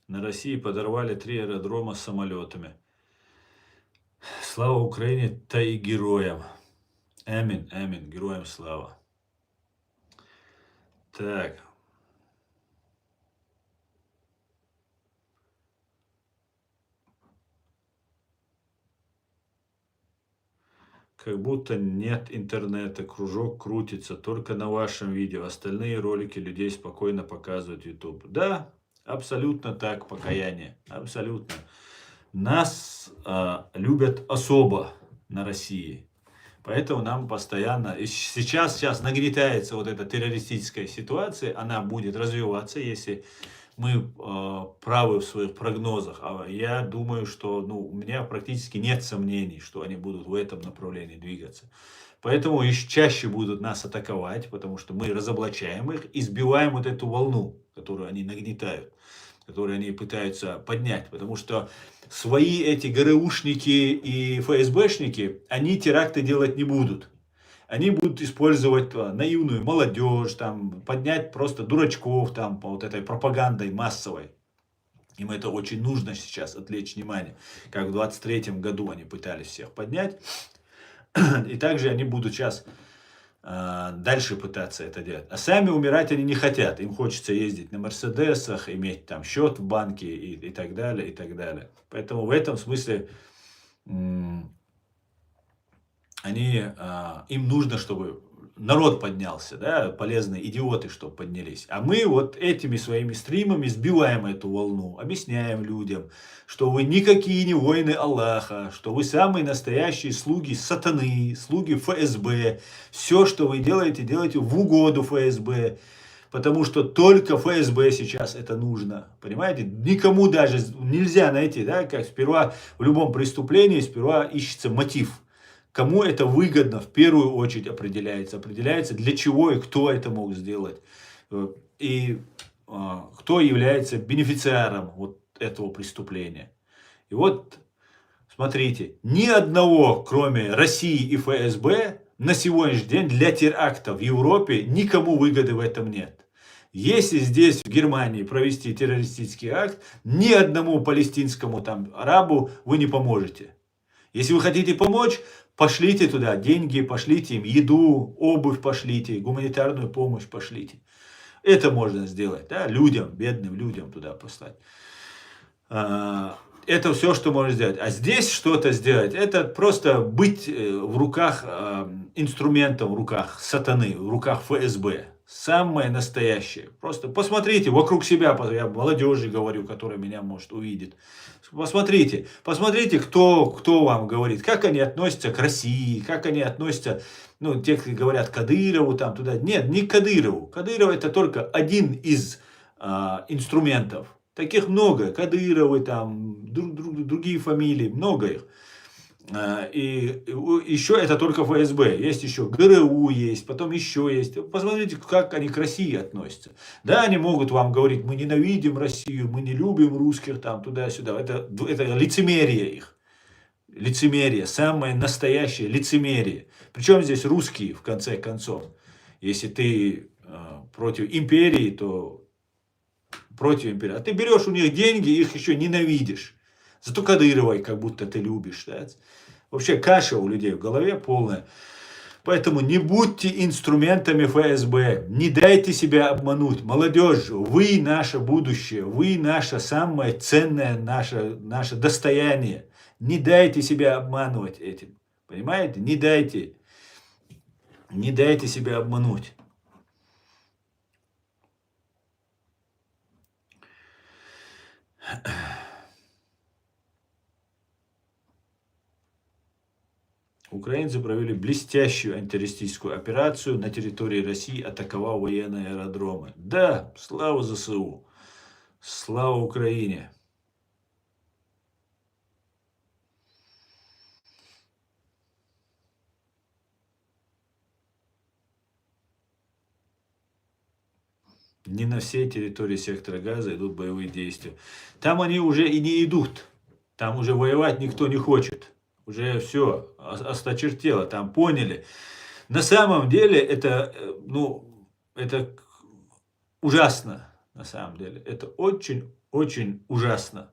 На России подорвали 3 аэродрома с самолетами. Слава Украине, та и героям. Аминь, аминь, героям слава. Так. Как будто нет интернета, кружок крутится только на вашем видео. Остальные ролики людей спокойно показывает YouTube. Да, абсолютно так, покаяние. Абсолютно. Нас любят особо на России. Поэтому нам постоянно... И сейчас нагнетается вот эта террористическая ситуация. Она будет развиваться, если мы правы в своих прогнозах. А я думаю, что у меня практически нет сомнений, что они будут в этом направлении двигаться. Поэтому еще чаще будут нас атаковать, потому что мы разоблачаем их и сбиваем вот эту волну, которую они нагнетают, которую они пытаются поднять. Потому что свои эти ГРУшники и ФСБшники, они теракты делать не будут. Они будут использовать наивную молодежь, там, поднять просто дурачков там, по вот этой пропагандой массовой. Им это очень нужно сейчас, отвлечь внимание. Как в 23-м году они пытались всех поднять. И также они будут сейчас дальше пытаться это делать. А сами умирать они не хотят. Им хочется ездить на Мерседесах, иметь там счет в банке и так далее, и так далее. Поэтому в этом смысле им нужно, чтобы народ поднялся, да, полезные идиоты, чтобы поднялись. А мы вот этими своими стримами сбиваем эту волну, объясняем людям, что вы никакие не воины Аллаха, что вы самые настоящие слуги сатаны, слуги ФСБ. Все, что вы делаете, делаете в угоду ФСБ. Потому что только ФСБ сейчас это нужно. Понимаете? Никому даже нельзя найти, да, как сперва в любом преступлении, сперва ищется мотив. Кому это выгодно, в первую очередь определяется. Определяется, для чего и кто это мог сделать. И кто является бенефициаром вот этого преступления. И вот, смотрите, ни одного, кроме России и ФСБ, на сегодняшний день для теракта в Европе никому выгоды в этом нет. Если здесь, в Германии, провести террористический акт, ни одному палестинскому там арабу вы не поможете. Если вы хотите помочь, пошлите туда деньги, пошлите им еду, обувь пошлите, гуманитарную помощь пошлите. Это можно сделать, да, людям, бедным людям туда послать. Это все, что можно сделать. А здесь что-то сделать, это просто быть в руках, инструментом в руках сатаны, в руках ФСБ. Самое настоящее. Просто посмотрите вокруг себя, я молодежи говорю, которая меня, может, увидит. Посмотрите, кто вам говорит, как они относятся к России, как они относятся, те, кто говорят Кадырову, там, туда. Нет, не к Кадырову. Кадыров это только один из инструментов. Таких много. Кадыровы, там, другие фамилии, много их. И еще это только ФСБ. Есть еще ГРУ, есть, потом еще есть. Посмотрите, как они к России относятся. Да, они могут вам говорить, мы ненавидим Россию, мы не любим русских, там, туда-сюда. Это лицемерие их. Лицемерие, самое настоящее лицемерие. Причем здесь русские, в конце концов. Если ты против империи, то против империи. А ты берешь у них деньги, их еще ненавидишь. Зато Кадыровой как будто ты любишь. Да? Вообще каша у людей в голове полная. Поэтому не будьте инструментами ФСБ. Не дайте себя обмануть. Молодежь, вы наше будущее. Вы наше самое ценное, наше достояние. Не дайте себя обманывать этим. Понимаете? Не дайте. Не дайте себя обмануть. Украинцы провели блестящую антитеррористическую операцию на территории России, атаковав военные аэродромы. Да, слава ЗСУ, слава Украине. Не на всей территории сектора Газа идут боевые действия. Там они уже и не идут. Там уже воевать никто не хочет. Уже все осточертело, там поняли. На самом деле это, это ужасно. На самом деле это очень ужасно.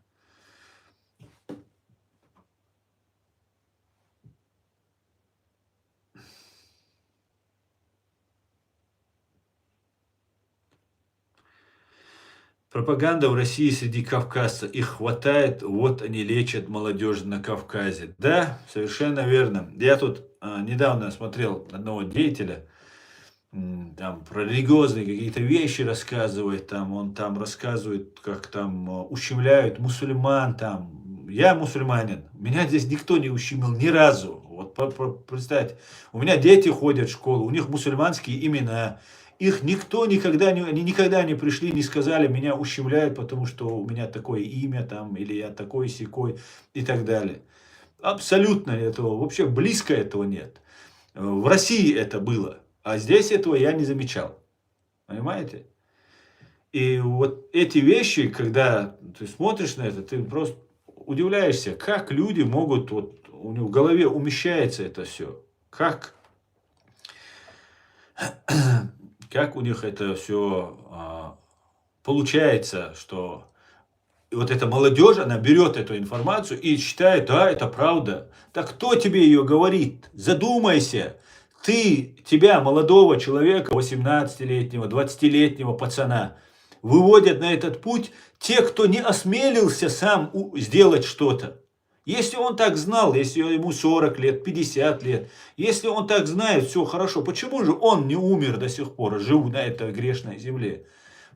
Пропаганда в России среди кавказцев. Их хватает, вот они лечат молодежь на Кавказе. Да, совершенно верно. Я тут недавно смотрел одного деятеля, там про религиозные какие-то вещи рассказывает, там он там рассказывает, как там ущемляют мусульман, там. Я мусульманин, меня здесь никто не ущемил ни разу. Вот представьте, у меня дети ходят в школу, у них мусульманские имена. Их никто никогда не, они никогда не пришли, не сказали, меня ущемляют, потому что у меня такое имя там, или я такой-сякой и так далее. Абсолютно этого, вообще близко этого нет. В России это было, а здесь этого я не замечал. Понимаете? И вот эти вещи, когда ты смотришь на это, ты просто удивляешься, как люди могут, вот у них в голове умещается это все. Как у них это все получается, что вот эта молодежь, она берет эту информацию и считает, да, это правда. Так кто тебе ее говорит? Задумайся. Тебя, молодого человека, 18-летнего, 20-летнего пацана, выводят на этот путь те, кто не осмелился сам сделать что-то. Если он так знал, если ему 40 лет, 50 лет, если он так знает, все хорошо, почему же он не умер до сих пор, жив на этой грешной земле?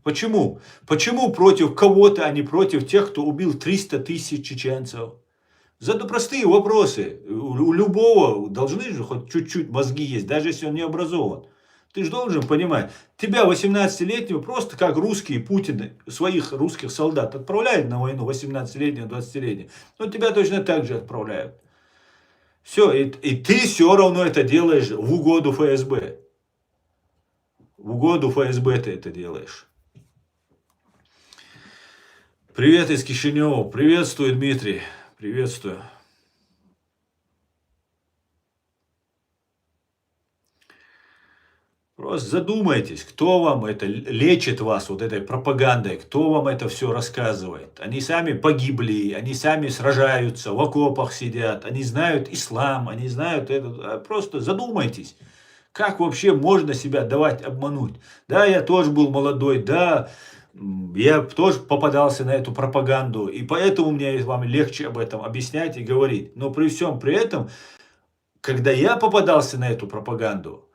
Почему? Почему против кого-то, а не против тех, кто убил 300 тысяч чеченцев? Задаю простые вопросы. У любого должны же хоть чуть-чуть мозги есть, даже если он не образован. Ты же должен понимать, тебя 18-летнего просто как русские Путин своих русских солдат отправляет на войну, 18-летнего, 20-летнего. Но тебя точно так же отправляют. Все, и ты все равно это делаешь в угоду ФСБ. В угоду ФСБ ты это делаешь. Привет из Кишинева. Приветствую, Дмитрий. Приветствую. Просто задумайтесь, кто вам это лечит вас вот этой пропагандой, кто вам это все рассказывает. Они сами погибли, они сами сражаются, в окопах сидят, они знают ислам, они знают это. Просто задумайтесь, как вообще можно себя давать обмануть. Да, я тоже был молодой, да, я тоже попадался на эту пропаганду, и поэтому мне вам легче об этом объяснять и говорить. Но при всем при этом, когда я попадался на эту пропаганду,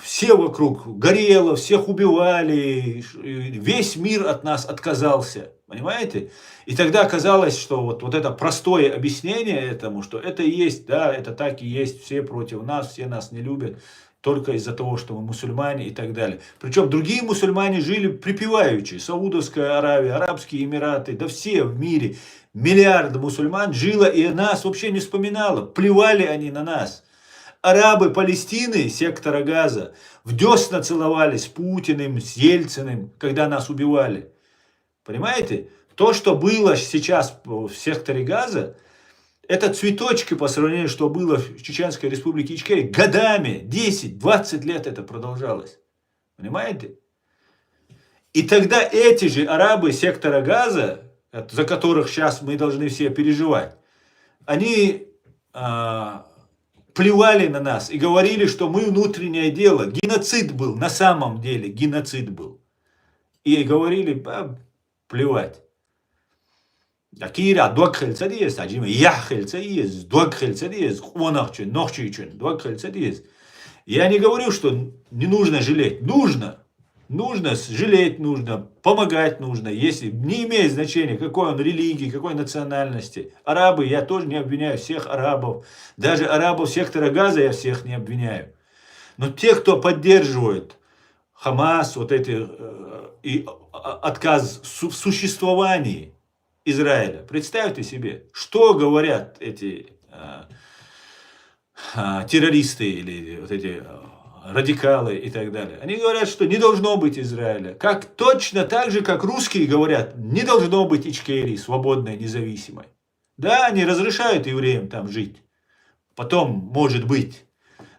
все вокруг горело, всех убивали, весь мир от нас отказался, понимаете? И тогда оказалось, что вот это простое объяснение этому, что это и есть, да, это так и есть, все против нас, все нас не любят. только из-за того, что мы мусульмане и так далее. Причем другие мусульмане жили припеваючи. Саудовская Аравия, Арабские Эмираты, да все в мире. Миллиарды мусульман жило и нас вообще не вспоминало. Плевали они на нас. Арабы Палестины, сектора Газа, в десна целовались с Путиным, с Ельциным, когда нас убивали. Понимаете? То, что было сейчас в секторе Газа, это цветочки по сравнению, что было в Чеченской республике Ичкерия. Годами, 10-20 лет это продолжалось. Понимаете? И тогда эти же арабы сектора Газа, за которых сейчас мы должны все переживать, они плевали на нас и говорили, что мы внутреннее дело. Геноцид был, на самом деле геноцид был. И говорили, плевать. Akira dua xilsa diyiz, acime yah xilsa diyiz, dua xilsa diyiz, quvonaq üçün, noqchi üçün, dua xilsa diyiz. Я не говорю, что не нужно жалеть. Нужно. Нужно жалеть, нужно помогать нужно. Если не имеет значения, какой он религии, какой национальности. Арабы, я тоже не обвиняю всех арабов. Даже арабов сектора Газа я всех не обвиняю. Но те, кто поддерживает Хамас, вот эти, и отказ в существовании Израиля. Представьте себе, что говорят эти террористы или вот эти радикалы и так далее. Они говорят, что не должно быть Израиля. Как, точно так же, как русские говорят, не должно быть Ичкерии свободной, независимой. Да, они разрешают евреям там жить. Потом, может быть.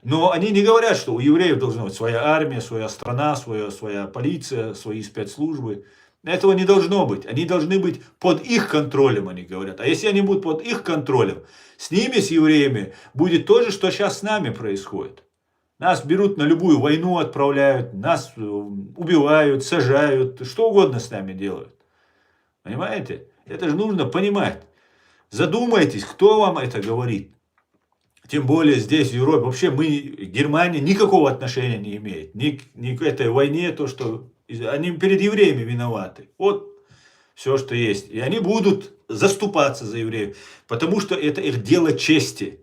Но они не говорят, что у евреев должна быть своя армия, своя страна, своя полиция, свои спецслужбы. Этого не должно быть. Они должны быть под их контролем, они говорят. А если они будут под их контролем, с ними, с евреями, будет то же, что сейчас с нами происходит. Нас берут на любую войну, отправляют, нас убивают, сажают, что угодно с нами делают. Понимаете? Это же нужно понимать. Задумайтесь, кто вам это говорит. Тем более здесь, в Европе, вообще Германия никакого отношения не имеет. Ни к этой войне, то, что они перед евреями виноваты. Вот все, что есть. И они будут заступаться за евреев, потому что это их дело чести.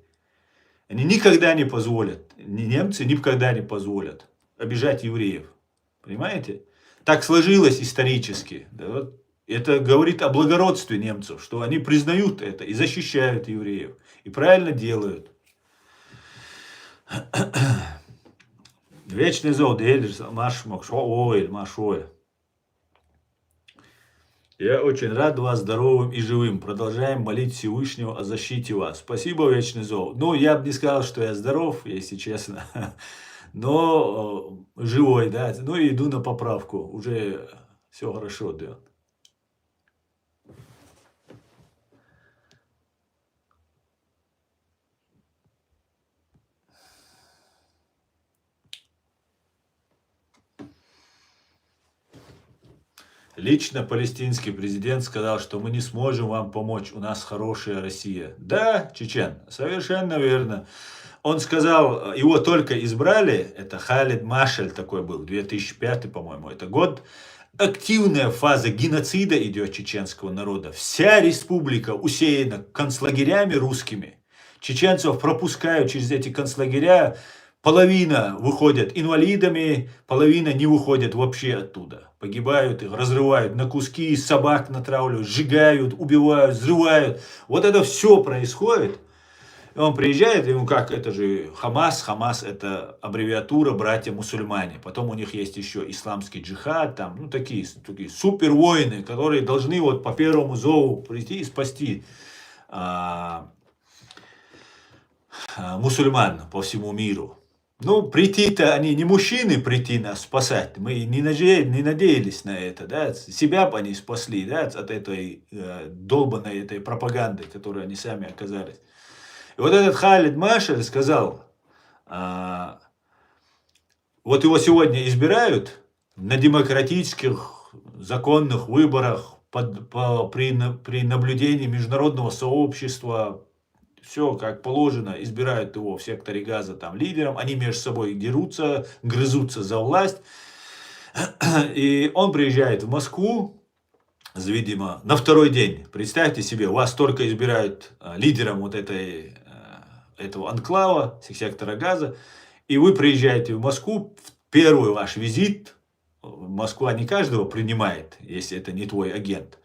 Они никогда не позволят, немцы никогда не позволят обижать евреев. Понимаете? Так сложилось исторически. Да, вот. Это говорит о благородстве немцев, что они признают это и защищают евреев. И правильно делают. Вечный зов, Машоль. Я очень рад вас здоровым и живым. Продолжаем молить Всевышнего о защите вас. Спасибо, Вечный зов. Ну, я бы не сказал, что я здоров, если честно. Но живой, да. Ну, и иду на поправку. Уже все хорошо, да. Лично палестинский президент сказал, что мы не сможем вам помочь, у нас хорошая Россия. Да, Чечен, совершенно верно. Он сказал, его только избрали, это Халид Машаль такой был, 2005, по-моему, это год. Активная фаза геноцида идет чеченского народа. Вся республика усеяна концлагерями русскими. Чеченцев пропускают через эти концлагеря. Половина выходят инвалидами, половина не выходят вообще оттуда. Погибают их, разрывают на куски, собак натравливают, сжигают, убивают, взрывают. Вот это все происходит. И он приезжает, и ему как, это же Хамас. Хамас это аббревиатура братья-мусульмане. Потом у них есть еще исламский джихад, там, ну такие супер воины, которые должны вот по первому зову прийти и спасти мусульман по всему миру. Ну, прийти-то они не мужчины прийти нас спасать. Мы не надеялись на это, да. Себя бы они спасли, да, от этой долбанной этой пропаганды, которой они сами оказались. И вот этот Халид Машаль сказал, вот его сегодня избирают на демократических, законных выборах при наблюдении международного сообщества. Все как положено, избирают его в секторе Газа там лидером, они между собой дерутся, грызутся за власть. И он приезжает в Москву, видимо, на второй день. Представьте себе, вас только избирают лидером вот этого анклава, сектора Газа. и вы приезжаете в Москву, в первый ваш визит, Москва не каждого принимает, если это не твой агент.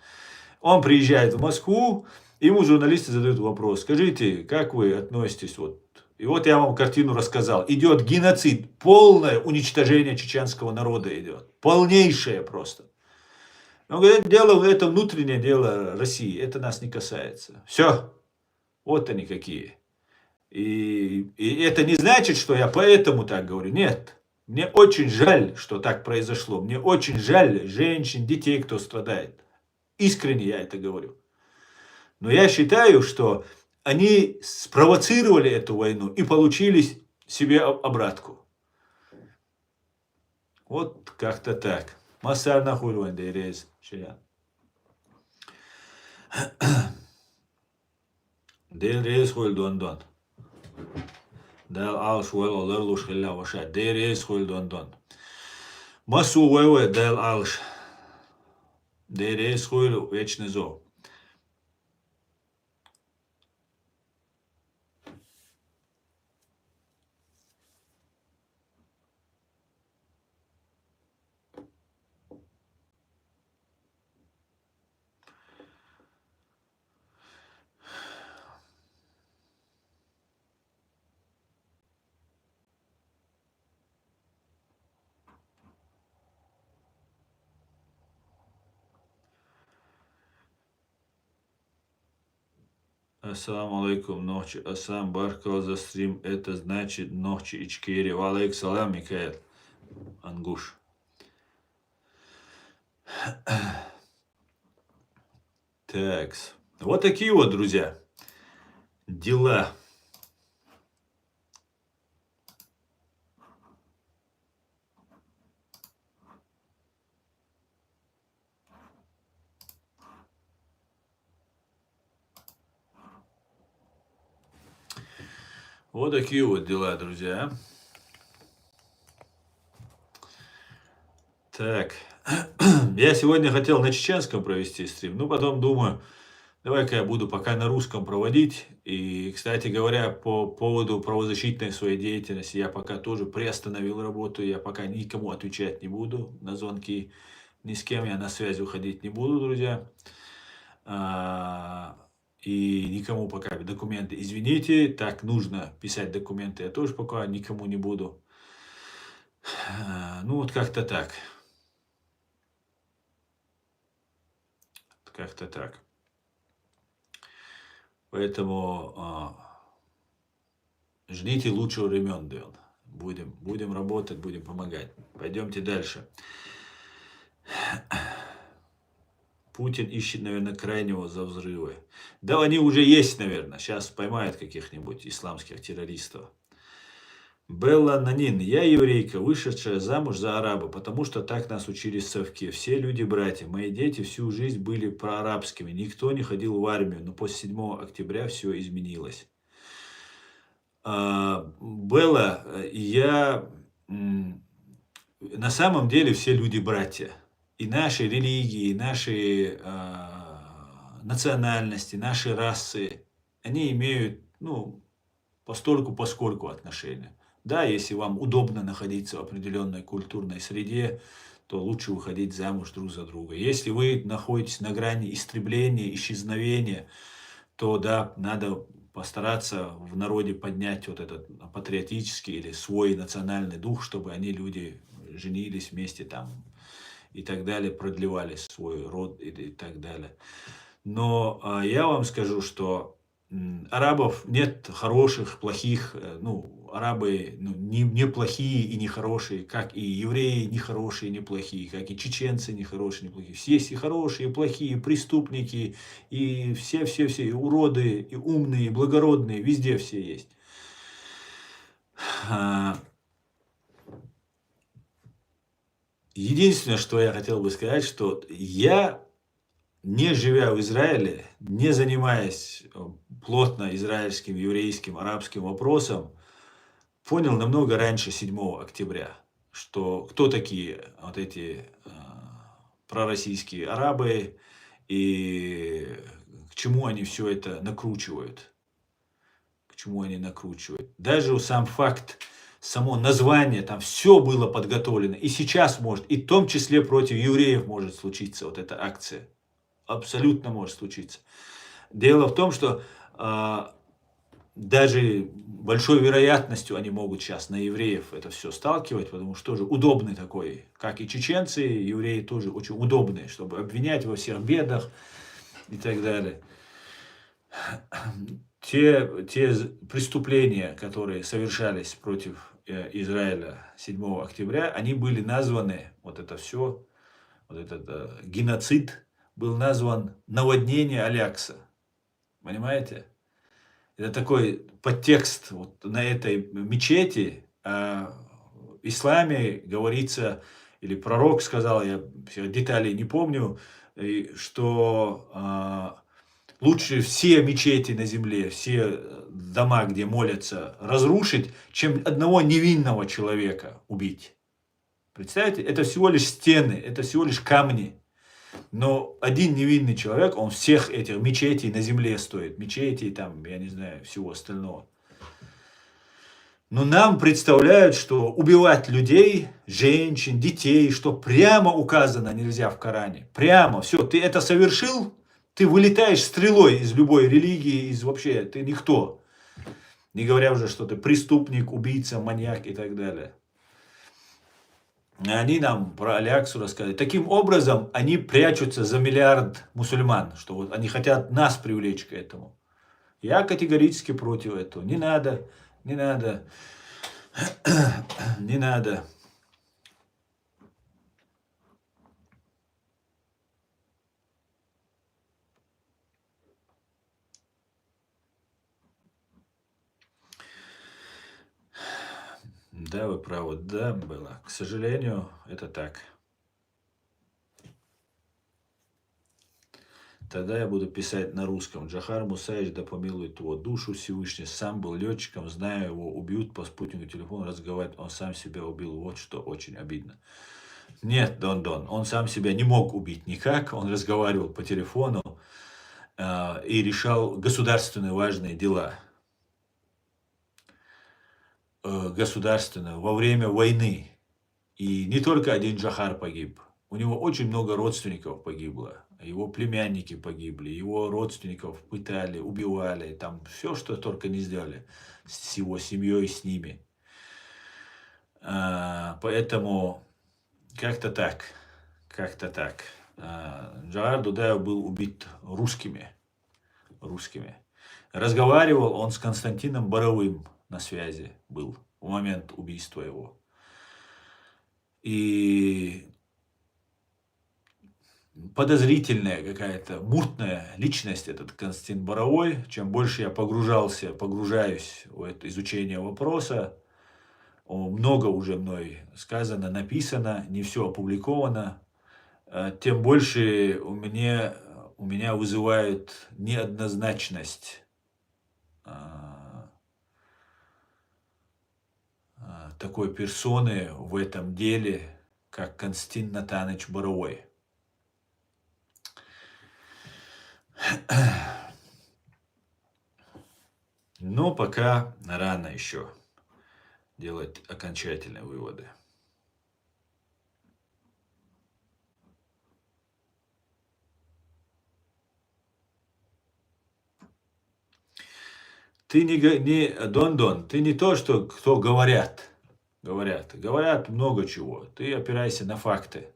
Он приезжает в Москву, ему журналисты задают вопрос: скажите, как вы относитесь вот. И вот я вам картину рассказал. Идет геноцид, полное уничтожение чеченского народа идет. Полнейшее просто. Он говорит, это внутреннее дело России, это нас не касается. Все, вот они какие. И это не значит, что я поэтому так говорю. Нет. Мне очень жаль, что так произошло. Мне очень жаль женщин, детей, кто страдает. Искренне я это говорю. Но я считаю, что они спровоцировали эту войну и получили себе обратку. Вот как-то так. Масар нахуй дерез. Дерез хуй дон. Дал алш хуй олар луш хилля ваша. Дерез хуй дон. Масу хуй дал алш. Дерез хуй вечный зов. Ассаламу алейкум, ночи. Асам баркал за стрим. Это значит ночи Ичкери. Валейк салам, Микаэл. Ангуш. Так. Вот такие вот, друзья, дела. Вот такие вот дела, друзья. Так. Я сегодня хотел на чеченском провести стрим, но потом думаю, давай-ка я буду пока на русском проводить. И, кстати говоря, по поводу правозащитной своей деятельности, я пока тоже приостановил работу. Я пока никому отвечать не буду на звонки. Ни с кем я на связь выходить не буду, друзья. И никому пока документы, извините, так нужно писать документы, я тоже пока никому не буду. Ну вот как-то так. Как-то так. Поэтому ждите лучшего времен, Дэн. Будем работать, будем помогать. Пойдемте дальше. Путин ищет, наверное, крайнего за взрывы. Да, они уже есть, наверное. Сейчас поймают каких-нибудь исламских террористов. Белла Нанин. Я еврейка, вышедшая замуж за араба, потому что так нас учили в совке. Все люди братья. Мои дети всю жизнь были проарабскими. Никто не ходил в армию, но после 7 октября все изменилось. Белла, на самом деле все люди братья. И наши религии, наши национальности, наши расы, они имеют, постольку-поскольку отношения. Да, если вам удобно находиться в определенной культурной среде, то лучше выходить замуж друг за друга. Если вы находитесь на грани истребления, исчезновения, то да, надо постараться в народе поднять вот этот патриотический или свой национальный дух, чтобы люди женились вместе там и так далее, продлевали свой род и так далее. Но я вам скажу, что арабов нет хороших, плохих, арабы не плохие и не хорошие, как и евреи не хорошие, не плохие, как и чеченцы не хорошие, не плохие. Все есть и хорошие, и плохие, и преступники, и все, и уроды, и умные, и благородные, везде все есть. Единственное, что я хотел бы сказать, что я, не живя в Израиле, не занимаясь плотно израильским, еврейским, арабским вопросом, понял намного раньше 7 октября, что кто такие вот эти пророссийские арабы и к чему они все это накручивают. К чему они накручивают. Даже сам факт само название, там все было подготовлено. И сейчас может, и в том числе против евреев может случиться вот эта акция. Абсолютно может случиться. Дело в том, что даже большой вероятностью они могут сейчас на евреев это все сталкивать, потому что тоже удобный такой, как и чеченцы, евреи тоже очень удобные, чтобы обвинять во всех бедах и так далее. Те преступления, которые совершались против Израиля 7 октября, они были названы, вот это все, вот этот геноцид был назван наводнение Алякса. Понимаете? Это такой подтекст вот на этой мечети. В исламе говорится, или пророк сказал, я деталей не помню, что лучше все мечети на земле, все дома, где молятся, разрушить, чем одного невинного человека убить. Представляете, это всего лишь стены, это всего лишь камни. Но один невинный человек, он всех этих мечетей на земле стоит. Мечетей, там, я не знаю, всего остального. Но нам представляют, что убивать людей, женщин, детей, что прямо указано нельзя в Коране. Прямо, все, ты это совершил, ты вылетаешь стрелой из любой религии, из вообще, ты никто. Не говоря уже, что ты преступник, убийца, маньяк и так далее. Они нам про Аляксу рассказывают. Таким образом, они прячутся за миллиард мусульман, что вот они хотят нас привлечь к этому. Я категорически против этого. Не надо, не надо, не надо. Да, вы правы, да, было. К сожалению, это так. Тогда я буду писать на русском. Джохар Мусаевич, да помилует его душу Всевышний. Сам был летчиком, знаю, его убьют по спутнику телефона, разговаривать. Он сам себя убил. Вот что очень обидно. Нет, Дон, он сам себя не мог убить никак. Он разговаривал по телефону и решал государственные важные дела. Государственные во время войны. И не только один Джохар погиб. У него очень много родственников погибло. Его племянники погибли, его родственников пытали, убивали. Там все, что только не сделали с его семьей, с ними. Поэтому как-то так. Как-то так. Джохар Дудаев был убит русскими. Разговаривал он с Константином Боровым на связи был в момент убийства его. И подозрительная какая-то, мутная личность этот Константин Боровой. Чем больше я погружаюсь в это изучение вопроса, много уже мной сказано, написано, не все опубликовано, тем больше у меня вызывает неоднозначность такой персоны в этом деле, как Константин Натанович Боровой. Но пока рано еще делать окончательные выводы. Ты Дон, ты не то, что кто говорят. Говорят много чего. Ты опирайся на факты.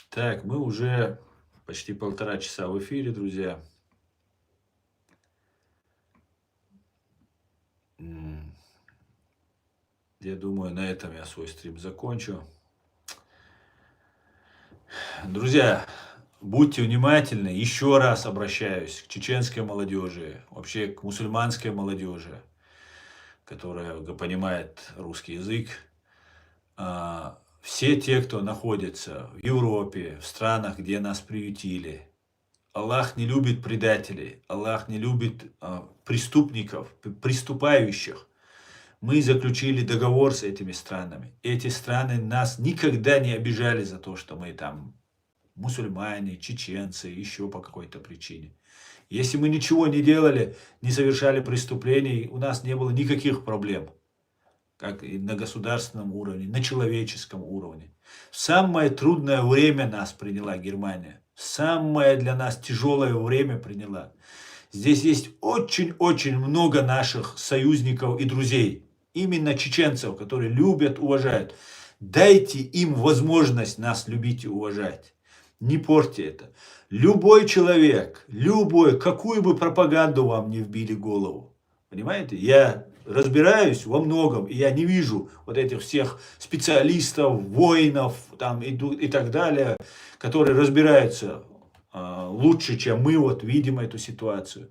Так, мы уже почти 1,5 часа в эфире, друзья. Я думаю, на этом я свой стрим закончу. Друзья, будьте внимательны. Еще раз обращаюсь к чеченской молодежи, вообще к мусульманской молодежи, которая понимает русский язык. все те, кто находится в Европе, в странах, где нас приютили, Аллах не любит предателей, Аллах не любит преступников, преступающих. Мы заключили договор с этими странами. Эти страны нас никогда не обижали за то, что мы там мусульмане, чеченцы, еще по какой-то причине. Если мы ничего не делали, не совершали преступлений, у нас не было никаких проблем. Как и на государственном уровне, на человеческом уровне. В самое трудное время нас приняла Германия. Самое для нас тяжелое время приняла. Здесь есть очень-очень много наших союзников и друзей. Именно чеченцев, которые любят, уважают. Дайте им возможность нас любить и уважать. Не портите это. Любой человек, любой, какую бы пропаганду вам не вбили в голову. Понимаете? Я разбираюсь во многом, и я не вижу вот этих всех специалистов, воинов там, и так далее, которые разбираются лучше, чем мы вот видим эту ситуацию.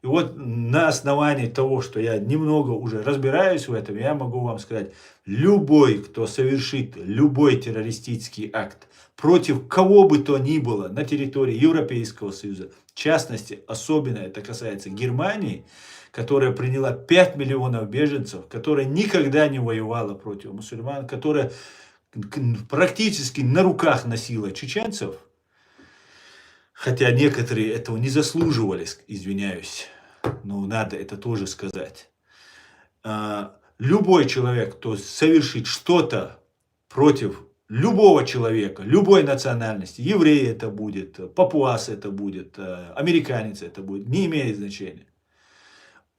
И вот на основании того, что я немного уже разбираюсь в этом, я могу вам сказать, любой, кто совершит любой террористический акт против кого бы то ни было на территории Европейского Союза, в частности, особенно это касается Германии, которая приняла 5 миллионов беженцев, которая никогда не воевала против мусульман, которая практически на руках носила чеченцев, хотя некоторые этого не заслуживали, извиняюсь, но надо это тоже сказать. Любой человек, кто совершит что-то против любого человека, любой национальности, еврей это будет, папуас это будет, американец это будет, не имеет значения.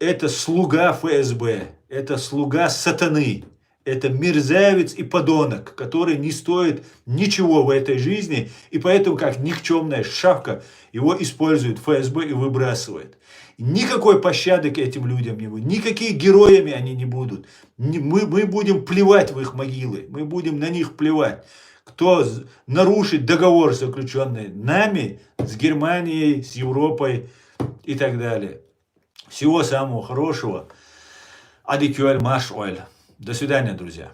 Это слуга ФСБ, это слуга сатаны, это мерзавец и подонок, который не стоит ничего в этой жизни, и поэтому как никчемная шавка его использует ФСБ и выбрасывает. Никакой пощады к этим людям не будет, никакие героями они не будут. Мы будем плевать в их могилы, мы будем на них плевать. Кто нарушит договор, заключенный нами, с Германией, с Европой и так далее. Всего самого хорошего. Адикюэль Маш Оэль. До свидания, друзья.